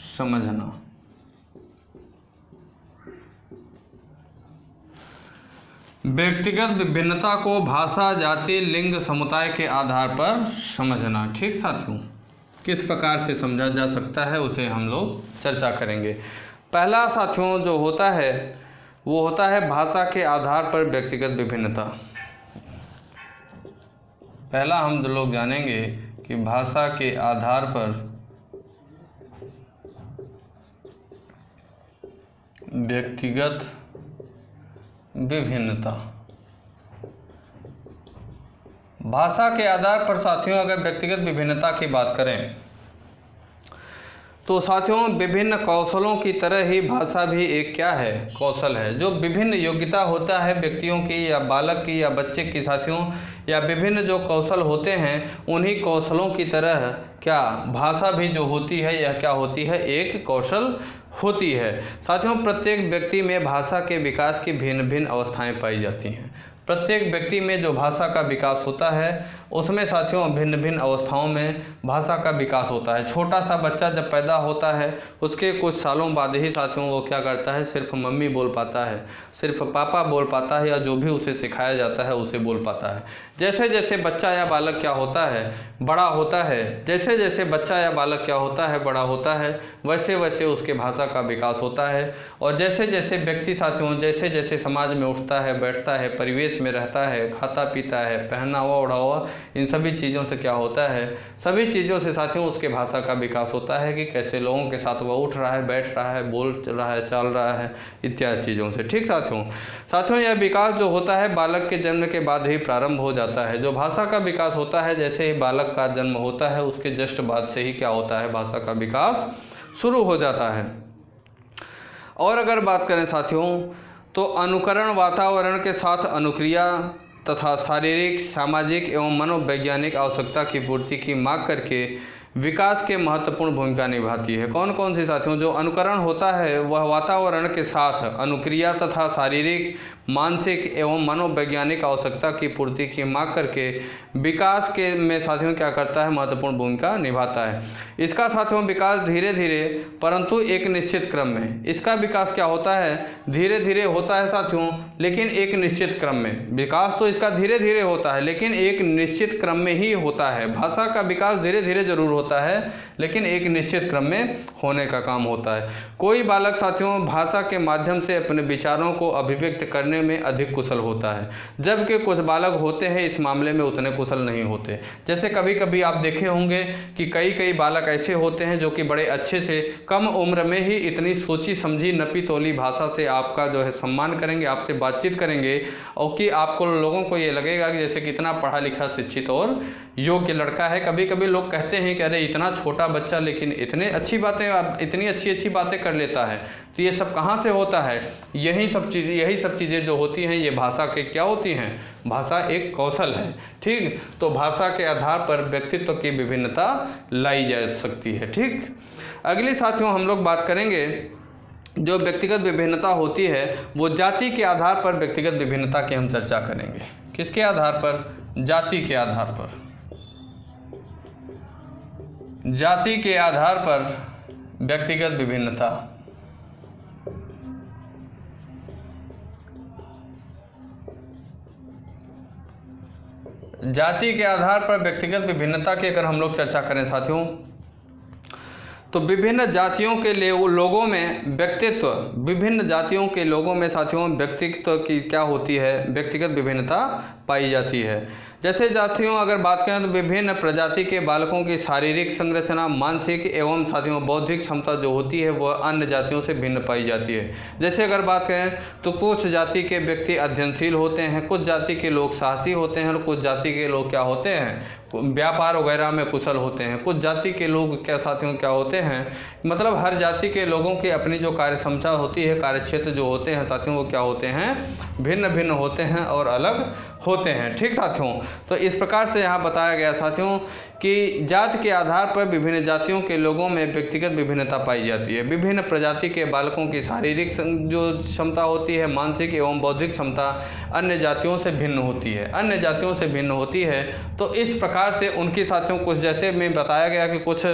S1: समझना। व्यक्तिगत विभिन्नता को भाषा, जाति, लिंग, समुदाय के आधार पर समझना। ठीक साथियों, किस प्रकार से समझा जा सकता है उसे हम लोग चर्चा करेंगे। पहला साथियों जो होता है वो होता है भाषा के आधार पर व्यक्तिगत विभिन्नता। पहला हम लोग जानेंगे कि भाषा के आधार पर व्यक्तिगत विभिन्नता। भाषा के आधार पर साथियों अगर व्यक्तिगत विभिन्नता की बात करें तो साथियों विभिन्न कौशलों की तरह ही भाषा भी एक क्या है, कौशल है। जो विभिन्न योग्यता होता है व्यक्तियों की या बालक की या बच्चे की साथियों, या विभिन्न जो कौशल होते हैं उन्हीं कौशलों की तरह क्या भाषा भी जो होती है यह क्या होती है, एक कौशल होती है। साथियों प्रत्येक व्यक्ति में भाषा के विकास की भिन्न भिन्न अवस्थाएं पाई जाती हैं। प्रत्येक व्यक्ति में जो भाषा का विकास होता है उसमें साथियों भिन्न भिन्न अवस्थाओं में भाषा का विकास होता है। छोटा सा बच्चा जब पैदा होता है उसके कुछ सालों बाद ही साथियों वो क्या करता है, सिर्फ मम्मी बोल पाता है, सिर्फ पापा बोल पाता है, या जो भी उसे सिखाया जाता है उसे बोल पाता है। जैसे जैसे बच्चा या बालक क्या होता है, बड़ा होता है, जैसे जैसे बच्चा या बालक क्या होता है, बड़ा होता है, वैसे वैसे उसके भाषा का विकास होता है। और जैसे जैसे व्यक्ति साथियों जैसे जैसे समाज में उठता है, बैठता है, परिवेश में रहता है, खाता पीता है, पहनावा ओढ़ावा, इन सभी चीज़ों से क्या होता है, सभी चीज़ों से साथियों उसके भाषा का विकास होता है कि कैसे लोगों के साथ वह उठ रहा है, बैठ रहा है, बोल रहा है, चल रहा है, इत्यादि चीज़ों से। ठीक साथियों यह विकास जो होता है बालक के जन्म के बाद ही प्रारंभ हो जाता है। जो भाषा का विकास होता है जैसे ही बालक का जन्म होता है उसके जस्ट बाद से ही क्या होता है, भाषा का विकास शुरू हो जाता है। और अगर बात करें साथियों तो अनुकरण, वातावरण के साथ अनुक्रिया तथा शारीरिक, सामाजिक एवं मनोवैज्ञानिक आवश्यकता की पूर्ति की मांग करके विकास के महत्वपूर्ण भूमिका निभाती है। कौन कौन सी साथियों, जो अनुकरण होता है वह वातावरण के साथ अनुक्रिया तथा शारीरिक, मानसिक एवं मनोवैज्ञानिक आवश्यकता की पूर्ति की मांग करके विकास के में साथियों क्या करता है, महत्वपूर्ण भूमिका निभाता है। इसका साथियों विकास धीरे धीरे परंतु एक निश्चित क्रम में, इसका विकास क्या होता है, धीरे धीरे होता है साथियों, लेकिन एक निश्चित क्रम में। विकास तो इसका धीरे धीरे होता है लेकिन एक निश्चित क्रम में ही होता है। भाषा का विकास धीरे धीरे जरूर होता है लेकिन एक निश्चित क्रम में होने का काम होता है। कोई बालक साथियों भाषा के माध्यम से अपने विचारों को अभिव्यक्त करने में अधिक कुशल होता है, जबकि कुछ बालक होते हैं इस मामले में उतने कुशल नहीं होते। जैसे कभी कभी आप देखे होंगे कि कई बालक ऐसे होते हैं जो कि बड़े अच्छे से कम उम्र में ही इतनी सोची समझी नपी तोली भाषा से आपका जो है सम्मान करेंगे, आपसे बातचीत करेंगे और कि आपको लोगों को ये लगेगा कि जैसे कितना पढ़ा लिखा, शिक्षित और योग्य लड़का है। कभी कभी लोग कहते हैं कि अरे इतना छोटा बच्चा लेकिन इतनी अच्छी अच्छी बातें कर लेता है। तो ये सब कहाँ से होता है, यही सब चीज़ें जो होती हैं ये भाषा के क्या होती हैं, भाषा एक कौशल है। ठीक, तो भाषा के आधार पर व्यक्तित्व की विभिन्नता लाई जा सकती है। ठीक, अगली साथियों हम लोग बात करेंगे जो व्यक्तिगत विभिन्नता होती है वो जाति के आधार पर व्यक्तिगत विभिन्नता की हम चर्चा करेंगे। किसके आधार पर, जाति के आधार पर। जाति के आधार पर व्यक्तिगत विभिन्नता। जाति के आधार पर व्यक्तिगत विभिन्नता की अगर हम लोग चर्चा करें साथियों तो विभिन्न जातियों के लोगों में व्यक्तित्व, विभिन्न जातियों के लोगों में साथियों व्यक्तित्व की क्या होती है, व्यक्तिगत विभिन्नता पाई जाती है। जैसे जातियों अगर बात करें तो विभिन्न प्रजाति के बालकों की शारीरिक संरचना, मानसिक एवं साथियों बौद्धिक क्षमता जो होती है वह अन्य जातियों से भिन्न पाई जाती है। जैसे अगर बात करें तो कुछ जाति के व्यक्ति अध्ययनशील होते हैं, कुछ जाति के लोग साहसी होते हैं और कुछ जाति के लोग क्या होते हैं, व्यापार वगैरह में कुशल होते हैं। कुछ जाति के लोग क्या साथियों क्या होते हैं, मतलब हर जाति के लोगों की अपनी जो कार्य क्षमता होती है, कार्य क्षेत्र जो होते हैं साथियों वो क्या होते हैं, भिन्न भिन्न होते हैं और अलग होते होते हैं। ठीक साथियों, तो इस प्रकार से यहाँ बताया गया साथियों कि जाति के आधार पर विभिन्न जातियों के लोगों में व्यक्तिगत विभिन्नता पाई जाती है। विभिन्न प्रजाति के बालकों की शारीरिक जो क्षमता होती है, मानसिक एवं बौद्धिक क्षमता अन्य जातियों से भिन्न होती है, अन्य जातियों से भिन्न होती है। तो इस प्रकार से उनकी साथियों कुछ जैसे में बताया गया कि कुछ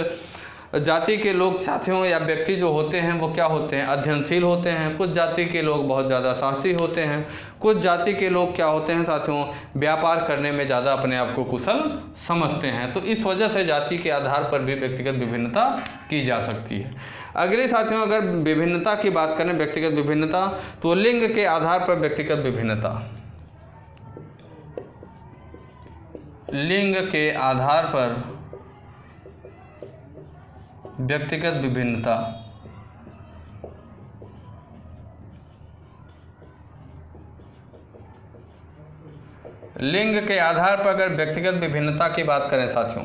S1: जाति के लोग साथियों या व्यक्ति जो होते हैं वो क्या होते हैं, अध्ययनशील होते हैं। कुछ जाति के लोग बहुत ज़्यादा साहसी होते हैं। कुछ जाति के लोग क्या होते हैं साथियों, व्यापार करने में ज़्यादा अपने आप को कुशल समझते हैं। तो इस वजह से जाति के आधार पर भी व्यक्तिगत विभिन्नता की जा सकती है। अगले साथियों अगर विभिन्नता की बात करें, व्यक्तिगत विभिन्नता, तो लिंग के आधार पर व्यक्तिगत विभिन्नता, लिंग के आधार पर व्यक्तिगत विभिन्नता, लिंग के आधार पर अगर व्यक्तिगत विभिन्नता की बात करें साथियों,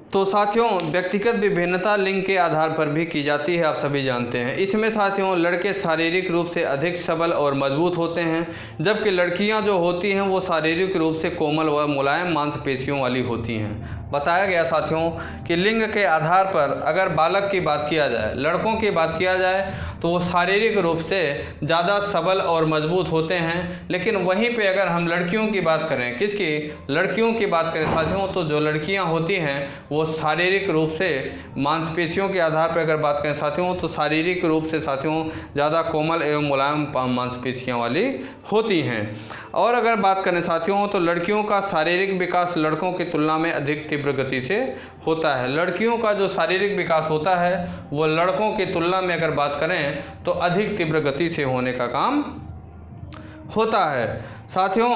S1: तो साथियों व्यक्तिगत विभिन्नता लिंग के आधार पर भी की जाती है, आप सभी जानते हैं। इसमें साथियों लड़के शारीरिक रूप से अधिक सबल और मजबूत होते हैं, जबकि लड़कियां जो होती हैं वो शारीरिक रूप से कोमल व मुलायम मांसपेशियों वाली होती हैं। बताया गया साथियों कि लिंग के आधार पर अगर बालक की बात किया जाए, लड़कों की बात किया जाए, तो वो शारीरिक रूप से ज़्यादा सबल और मजबूत होते हैं। लेकिन वहीं पे अगर हम लड़कियों की बात करें, किसकी, लड़कियों की बात करें साथियों, तो जो लड़कियां होती हैं वो शारीरिक रूप से मांसपेशियों के आधार पर अगर बात करें साथियों, तो शारीरिक रूप से साथियों ज़्यादा कोमल एवं मुलायम मांसपेशियाँ वाली होती हैं। और अगर बात करें साथियों, तो लड़कियों का शारीरिक विकास लड़कों की तुलना में अधिक तीव्र गति से होता है। लड़कियों का जो शारीरिक विकास होता है वो लड़कों की तुलना में अगर बात करें तो अधिक तीव्र गति से होने का काम होता है। साथियों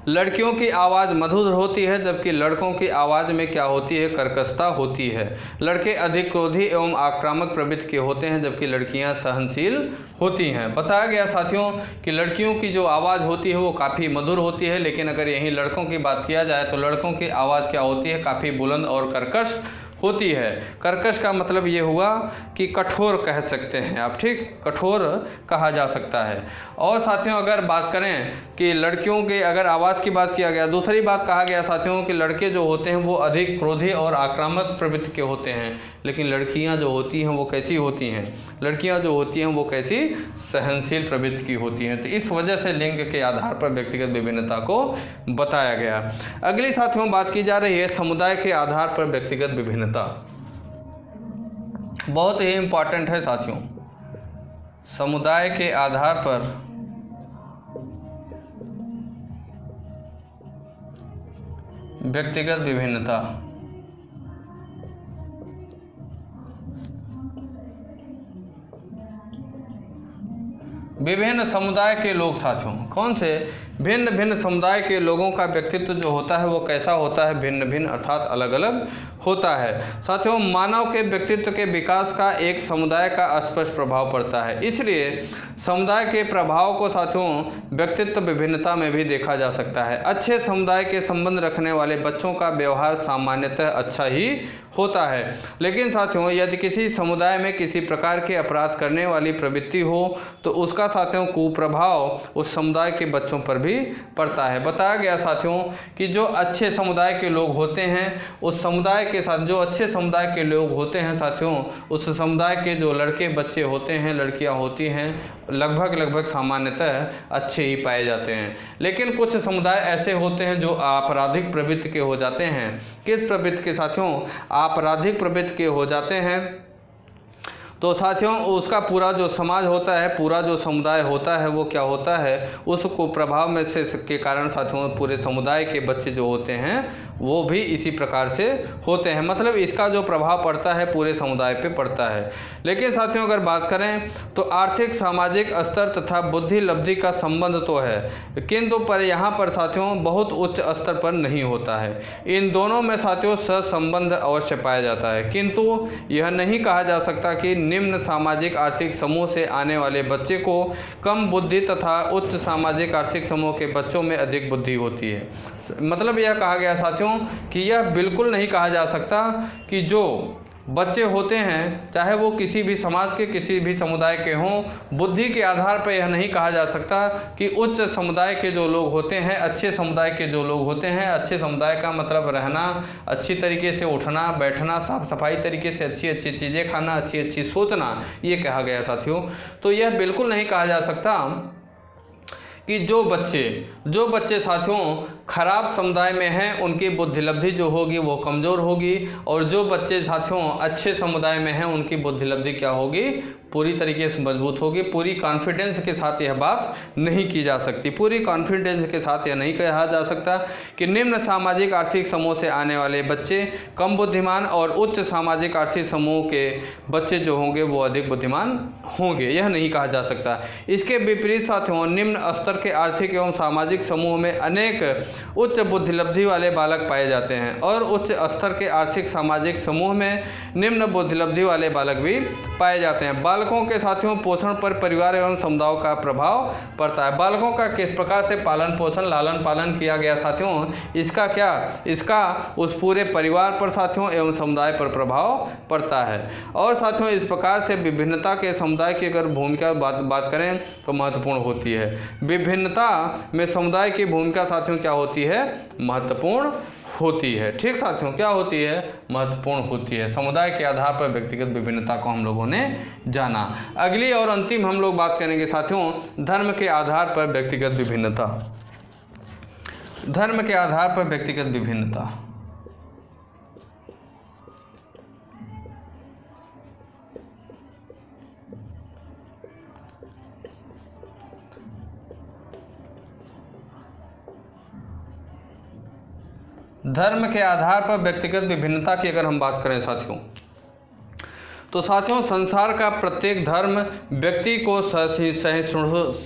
S1: लड़कियों की आवाज़ मधुर होती है, जबकि लड़कों की आवाज़ में क्या होती है, कर्कशता होती है। लड़के अधिक क्रोधी एवं आक्रामक प्रवृत्ति के होते हैं, जबकि लड़कियां सहनशील होती हैं। बताया गया साथियों कि लड़कियों की जो आवाज़ होती है वो काफ़ी मधुर होती है, लेकिन अगर यहीं लड़कों की बात किया जाए तो लड़कों की आवाज़ क्या होती है, काफ़ी बुलंद और कर्कश होती है। कर्कश का मतलब ये हुआ कि कठोर कह सकते हैं आप, ठीक, कठोर कहा जा सकता है। और साथियों अगर बात करें कि लड़कियों के अगर आवाज़ की बात किया गया, दूसरी बात कहा गया साथियों कि लड़के जो होते हैं वो अधिक क्रोधी और आक्रामक प्रवृत्ति के होते हैं, लेकिन लड़कियां जो होती हैं वो कैसी होती हैं, लड़कियां जो होती हैं वो कैसी, सहनशील प्रवृत्ति की होती हैं। तो इस वजह से लिंग के आधार पर व्यक्तिगत विभिन्नता को बताया गया। अगली साथियों बात की जा रही है समुदाय के आधार पर व्यक्तिगत विभिन्नता। बहुत ही इम्पॉर्टेंट है साथियों, समुदाय के आधार पर व्यक्तिगत विभिन्नता। विभिन्न समुदाय के लोग साथियों, कौन से, भिन्न भिन्न समुदाय के लोगों का व्यक्तित्व जो होता है वो कैसा होता है, भिन्न भिन्न अर्थात अलग अलग होता है। साथियों मानव के व्यक्तित्व के विकास का एक समुदाय का स्पष्ट प्रभाव पड़ता है, इसलिए समुदाय के प्रभाव को साथियों व्यक्तित्व विभिन्नता में भी देखा जा सकता है। अच्छे समुदाय के संबंध रखने वाले बच्चों का व्यवहार सामान्यतः अच्छा ही होता है, लेकिन साथियों यदि किसी समुदाय में किसी प्रकार के अपराध करने वाली प्रवृत्ति हो तो उसका साथियों कुप्रभाव उस समुदाय के बच्चों पर भी पड़ता है। बताया गया साथियों कि जो अच्छे समुदाय के लोग होते हैं उस समुदाय के साथ, जो अच्छे समुदाय के लोग होते हैं साथियों, उस समुदाय के जो लड़के बच्चे होते हैं, लड़कियां होती हैं, लगभग सामान्यतः अच्छे ही पाए जाते हैं। लेकिन कुछ समुदाय ऐसे होते हैं जो आपराधिक प्रवृत्ति के हो जाते हैं। किस प्रवृत्ति के साथियों, आपराधिक प्रवृत्ति के हो जाते हैं। तो साथियों उसका पूरा जो समाज होता है, पूरा जो समुदाय होता है वो क्या होता है, उसको प्रभाव में से के कारण साथियों पूरे समुदाय के बच्चे जो होते हैं वो भी इसी प्रकार से होते हैं। मतलब इसका जो प्रभाव पड़ता है पूरे समुदाय पे पड़ता है। लेकिन साथियों अगर बात करें तो आर्थिक सामाजिक स्तर तथा बुद्धि लब्धि का संबंध तो है, किंतु पर यहाँ पर साथियों बहुत उच्च स्तर पर नहीं होता है। इन दोनों में साथियों सहसंबंध अवश्य पाया जाता है, किंतु यह नहीं कहा जा सकता कि निम्न सामाजिक आर्थिक समूह से आने वाले बच्चे को कम बुद्धि तथा उच्च सामाजिक आर्थिक समूह के बच्चों में अधिक बुद्धि होती है। मतलब यह कहा गया साथियों कि यह बिल्कुल नहीं कहा जा सकता कि जो बच्चे होते हैं, चाहे वो किसी भी समाज के किसी भी समुदाय के हों, बुद्धि के आधार पर यह नहीं कहा जा सकता कि उच्च समुदाय के जो लोग होते हैं, अच्छे समुदाय के जो लोग होते हैं, अच्छे समुदाय का मतलब रहना, अच्छी तरीके से उठना बैठना, साफ सफाई तरीके से अच्छी अच्छी चीज़ें खाना, अच्छी अच्छी सोचना, ये कहा गया साथियों। तो यह बिल्कुल नहीं कहा जा सकता कि जो बच्चे साथियों खराब समुदाय में हैं उनकी बुद्धिलब्धि जो होगी वो कमज़ोर होगी, और जो बच्चे साथियों अच्छे समुदाय में हैं उनकी बुद्धिलब्धि क्या होगी, पूरी तरीके से मजबूत होगी। पूरी कॉन्फिडेंस के साथ यह बात नहीं की जा सकती, पूरी कॉन्फिडेंस के साथ यह नहीं कहा जा सकता कि निम्न सामाजिक आर्थिक समूह से आने वाले बच्चे कम बुद्धिमान और उच्च सामाजिक आर्थिक समूह के बच्चे जो होंगे वो अधिक बुद्धिमान होंगे, यह नहीं कहा जा सकता। इसके विपरीत साथियों निम्न स्तर के आर्थिक एवं सामाजिक समूह में अनेक उच्च बुद्धिलब्धि वाले बालक पाए जाते हैं, और उच्च स्तर के आर्थिक सामाजिक समूह में निम्न बुद्धिलब्धि वाले बालक भी पाए जाते हैं। बालकों के साथियों पोषण पर परिवार एवं समुदायों का प्रभाव पड़ता है। बालकों का किस प्रकार से पालन पोषण लालन पालन किया गया साथियों, इसका उस पूरे परिवार पर साथियों एवं समुदाय पर प्रभाव पड़ता है। और साथियों इस प्रकार से विभिन्नता के समुदाय की अगर भूमिका बात करें तो महत्वपूर्ण होती है। विभिन्नता में समुदाय की भूमिका साथियों क्या होती है, महत्वपूर्ण होती है। ठीक साथियों, क्या होती है, महत्वपूर्ण होती है। समुदाय के आधार पर व्यक्तिगत विभिन्नता को हम लोगों ने जाना। अगली और अंतिम हम लोग बात करेंगे साथियों धर्म के आधार पर व्यक्तिगत विभिन्नता। धर्म के आधार पर व्यक्तिगत विभिन्नता। धर्म के आधार पर व्यक्तिगत विभिन्नता की अगर हम बात करें साथियों, तो साथियों संसार का प्रत्येक धर्म व्यक्ति को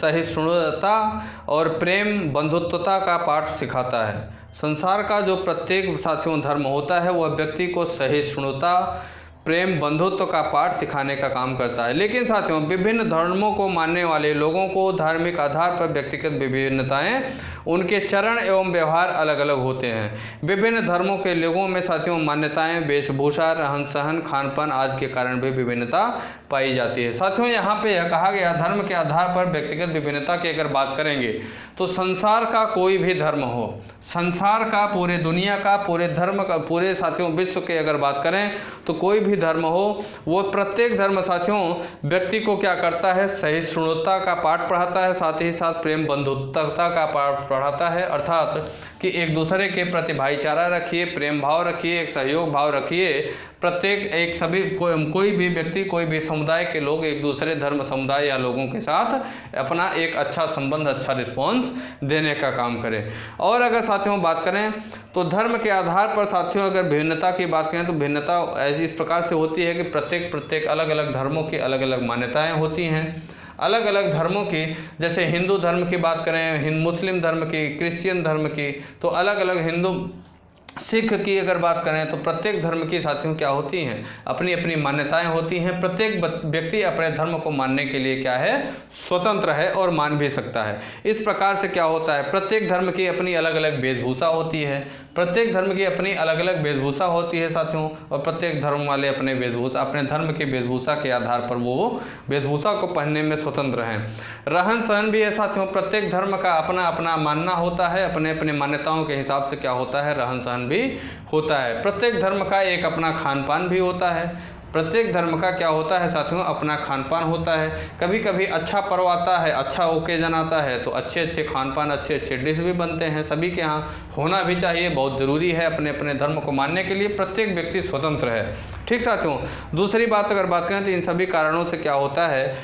S1: सहिष्णुता और प्रेम बंधुत्वता का पाठ सिखाता है। संसार का जो प्रत्येक साथियों धर्म होता है वह व्यक्ति को सहिष्णुता प्रेम बंधुत्व का पाठ सिखाने का काम करता है। लेकिन साथियों विभिन्न धर्मों को मानने वाले लोगों को धार्मिक आधार पर व्यक्तिगत विभिन्नताएं उनके चरण एवं व्यवहार अलग अलग होते हैं। विभिन्न धर्मों के लोगों में साथियों मान्यताएं, वेशभूषा, रहन सहन, खान पान आदि के कारण भी विभिन्नता पाई जाती है। साथियों यहाँ पे यह कहा गया धर्म के आधार पर व्यक्तिगत विभिन्नता की अगर बात करेंगे तो संसार का कोई भी धर्म हो, संसार का पूरे दुनिया का पूरे धर्म का पूरे साथियों विश्व के अगर बात करें तो कोई भी धर्म हो, वो प्रत्येक धर्म साथियों व्यक्ति को क्या करता है, सहिष्णुता का पाठ पढ़ाता है, साथ ही साथ प्रेम बंधुत्वता का पाठ पढ़ाता है। अर्थात कि एक दूसरे के प्रति भाईचारा रखिए, प्रेम भाव रखिए, एक सहयोग भाव रखिए। प्रत्येक एक सभी कोई भी व्यक्ति कोई भी समुदाय के लोग एक दूसरे धर्म समुदाय या लोगों के साथ अपना एक अच्छा संबंध अच्छा रिस्पॉन्स देने का काम करें। और अगर साथियों बात करें तो धर्म के आधार पर साथियों अगर भिन्नता की बात करें तो भिन्नता ऐसी इस प्रकार से होती है कि प्रत्येक अलग अलग धर्मों की अलग अलग मान्यताएं होती हैं। अलग अलग धर्मों की, जैसे हिंदू धर्म की बात करें, मुस्लिम धर्म की, क्रिश्चियन धर्म की, तो अलग अलग हिंदू सिख की अगर बात करें तो प्रत्येक धर्म की साथियों क्या होती हैं, अपनी अपनी मान्यताएं होती हैं। प्रत्येक व्यक्ति अपने धर्म को मानने के लिए क्या है, स्वतंत्र है और मान भी सकता है। इस प्रकार से क्या होता है, प्रत्येक धर्म की अपनी अलग अलग वेशभूषा होती है, प्रत्येक धर्म की अपनी अलग अलग वेशभूषा होती है साथियों, और प्रत्येक धर्म वाले अपने धर्म की वेशभूषा के आधार पर वो वेशभूषा को पहनने में स्वतंत्र हैं। रहन सहन भी है साथियों, प्रत्येक धर्म का अपना अपना मानना होता है, अपने अपने मान्यताओं के हिसाब से क्या होता है, रहन सहन भी होता है। प्रत्येक धर्म का एक अपना खान पान भी होता है, प्रत्येक धर्म का क्या होता है साथियों, अपना खान पान होता है। कभी कभी अच्छा पर्व आता है, अच्छा ओकेजन आता है तो अच्छे अच्छे खान पान अच्छे अच्छे डिश भी बनते हैं। सभी के यहाँ होना भी चाहिए, बहुत ज़रूरी है अपने अपने धर्म को मानने के लिए। प्रत्येक व्यक्ति स्वतंत्र है। ठीक साथियों, दूसरी बात अगर बात करें तो इन सभी कारणों से क्या होता है,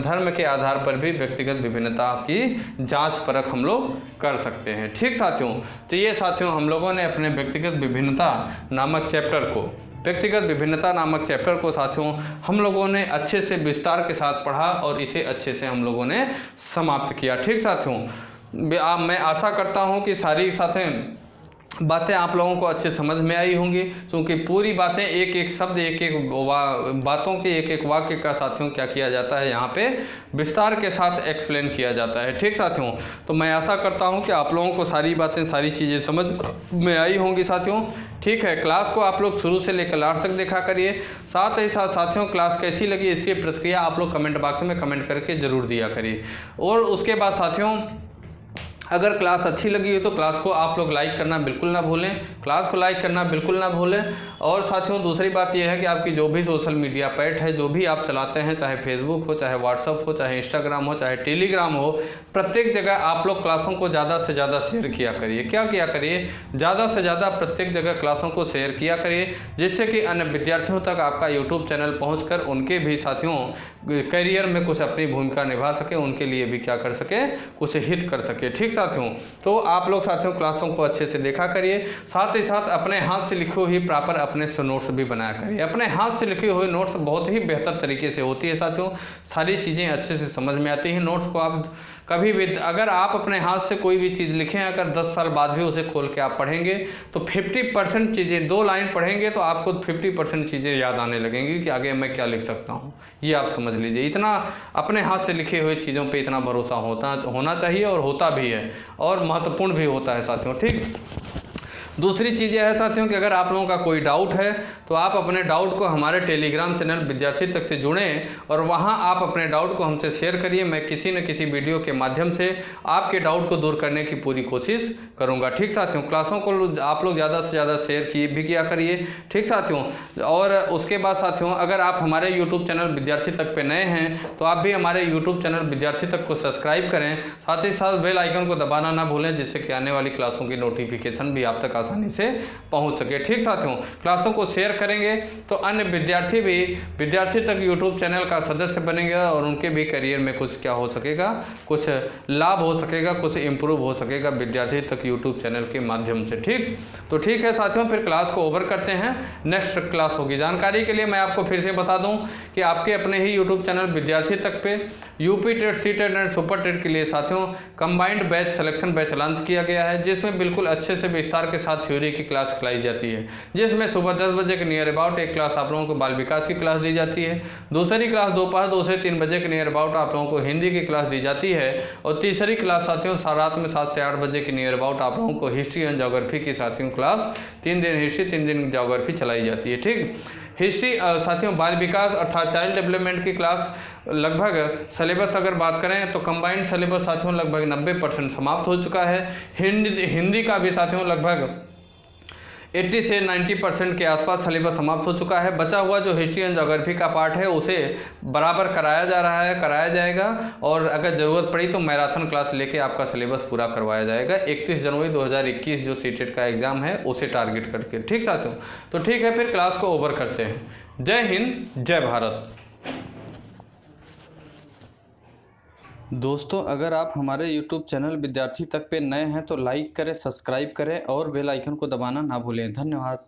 S1: धर्म के आधार पर भी व्यक्तिगत विभिन्नता की जाँच परख हम लोग कर सकते हैं। ठीक साथियों, तो ये साथियों हम लोगों ने अपने व्यक्तिगत विभिन्नता नामक चैप्टर को साथियों हम लोगों ने अच्छे से विस्तार के साथ पढ़ा और इसे अच्छे से हम लोगों ने समाप्त किया। ठीक साथियों, मैं आशा करता हूं कि सारी साथें बातें आप लोगों को अच्छे समझ में आई होंगी, क्योंकि पूरी बातें एक एक शब्द एक एक बातों के एक एक वाक्य का साथियों क्या किया जाता है, यहाँ पे विस्तार के साथ एक्सप्लेन किया जाता है। ठीक साथियों, तो मैं आशा करता हूँ कि आप लोगों को सारी बातें सारी चीज़ें समझ में आई होंगी साथियों। ठीक है, क्लास को आप लोग शुरू से लेकर लास्ट तक देखा करिए। साथ ही साथ साथियों क्लास कैसी लगी इसकी प्रतिक्रिया आप लोग कमेंट बॉक्स में कमेंट करके ज़रूर दिया करिए। और उसके बाद साथियों अगर क्लास अच्छी लगी हो तो क्लास को आप लोग लाइक करना बिल्कुल ना भूलें, क्लास को लाइक करना बिल्कुल ना भूलें। और साथियों दूसरी बात यह है कि आपकी जो भी सोशल मीडिया पैट है, जो भी आप चलाते हैं, चाहे फेसबुक हो, चाहे व्हाट्सअप हो, चाहे इंस्टाग्राम हो, चाहे टेलीग्राम हो, प्रत्येक जगह आप लोग क्लासों को ज़्यादा से ज़्यादा शेयर किया करिए। क्या किया करिए? ज़्यादा से ज़्यादा प्रत्येक जगह क्लासों को शेयर किया करिए, जिससे कि अन्य विद्यार्थियों तक आपका यूट्यूब चैनल पहुँच उनके भी साथियों करियर में कुछ अपनी भूमिका निभा सके, उनके लिए भी क्या कर सके, कुछ हित कर सके। ठीक साथियों, तो आप लोग साथियों क्लासों को अच्छे से देखा करिए। साथ ही साथ अपने हाथ से लिखे हुए प्रॉपर अपने से नोट्स भी बनाया करिए। अपने हाथ से लिखे हुए नोट्स बहुत ही बेहतर तरीके से होती है साथियों, सारी चीज़ें अच्छे से समझ में आती हैं। नोट्स को आप कभी भी अगर आप अपने हाथ से कोई भी चीज़ लिखें, अगर 10 साल बाद भी उसे खोल के आप पढ़ेंगे तो 50% चीज़ें, 2 लाइन पढ़ेंगे तो आपको 50% चीज़ें याद आने लगेंगी कि आगे मैं क्या लिख सकता हूँ। ये आप समझ लीजिए, इतना अपने हाथ से लिखे हुए चीज़ों पे इतना भरोसा होना चाहिए, और होता भी है, और महत्वपूर्ण भी होता है साथियों। ठीक, दूसरी चीज़ यह है साथियों कि अगर आप लोगों का कोई डाउट है तो आप अपने डाउट को हमारे टेलीग्राम चैनल विद्यार्थी तक से जुड़ें, और वहां आप अपने डाउट को हमसे शेयर करिए। मैं किसी न किसी वीडियो के माध्यम से आपके डाउट को दूर करने की पूरी कोशिश करूंगा। ठीक साथियों, क्लासों को आप लोग ज़्यादा से ज़्यादा शेयर भी किया करिए। ठीक साथियों, और उसके बाद साथियों अगर आप हमारे यूट्यूब चैनल विद्यार्थी तक पे नए हैं तो आप भी हमारे यूट्यूब चैनल विद्यार्थी तक को सब्सक्राइब करें। साथ ही साथ बेल आइकन को दबाना ना भूलें, जिससे कि आने वाली क्लासों की नोटिफिकेशन भी आप तक आसानी से पहुंच सके। ठीक साथियों, क्लासों को शेयर करेंगे तो अन्य विद्यार्थी भी विद्यार्थी तक यूट्यूब चैनल का सदस्य बनेंगे, और उनके भी करियर में कुछ क्या हो सकेगा, कुछ लाभ हो सकेगा, कुछ इंप्रूव हो सकेगा विद्यार्थी तक यूट्यूब चैनल के माध्यम से। ठीक, तो ठीक है साथियों, फिर क्लास को ओवर करते हैं, नेक्स्ट क्लास होगी। जानकारी के लिए मैं आपको फिर से बता दूं कि आपके अपने ही यूट्यूब चैनल विद्यार्थी तक पे UP TET, C TET and super TET के लिए साथियों combined batch selection batch launch किया गया है, जिसमें बिल्कुल अच्छे से विस्तार के साथ थ्योरी की क्लास खिलाई जाती है, जिसमें सुबह 10 बजे के नियर अबाउट एक क्लास आप लोगों को बाल विकास की क्लास दी जाती है, दूसरी क्लास दोपहर 2 से 3 बजे के नियर अबाउट आप लोगों को हिंदी की क्लास दी जाती है, और तीसरी क्लास साथियों रात में 7 से 8 बजे के नियर अबाउट आप लोगों को हिस्ट्री एंड ज्योग्राफी की साथियों क्लास 3 दिन हिस्ट्री 3 दिन ज्योग्राफी चलाई जाती है। ठीक, हिस्ट्री साथियों बाल विकास अर्थात चाइल्ड डेवलपमेंट की क्लास लगभग सिलेबस अगर बात करें तो कंबाइंड सिलेबस साथियों लगभग 90% समाप्त हो चुका है। हिंदी का भी साथियों लगभग 80 से 90% के आसपास सिलेबस समाप्त हो चुका है। बचा हुआ जो हिस्ट्री एंड ज्योग्राफी का पार्ट है उसे बराबर कराया जा रहा है, कराया जाएगा, और अगर ज़रूरत पड़ी तो मैराथन क्लास लेके आपका सिलेबस पूरा करवाया जाएगा 31 जनवरी 2021 जो सीटेट का एग्ज़ाम है उसे टारगेट करके। ठीक साथियों, तो ठीक है, फिर क्लास को ओवर करते हैं। जय हिंद, जय भारत। दोस्तों अगर आप हमारे YouTube चैनल विद्यार्थी तक पे नए हैं तो लाइक करें, सब्सक्राइब करें और बेल आइकन को दबाना ना भूलें। धन्यवाद।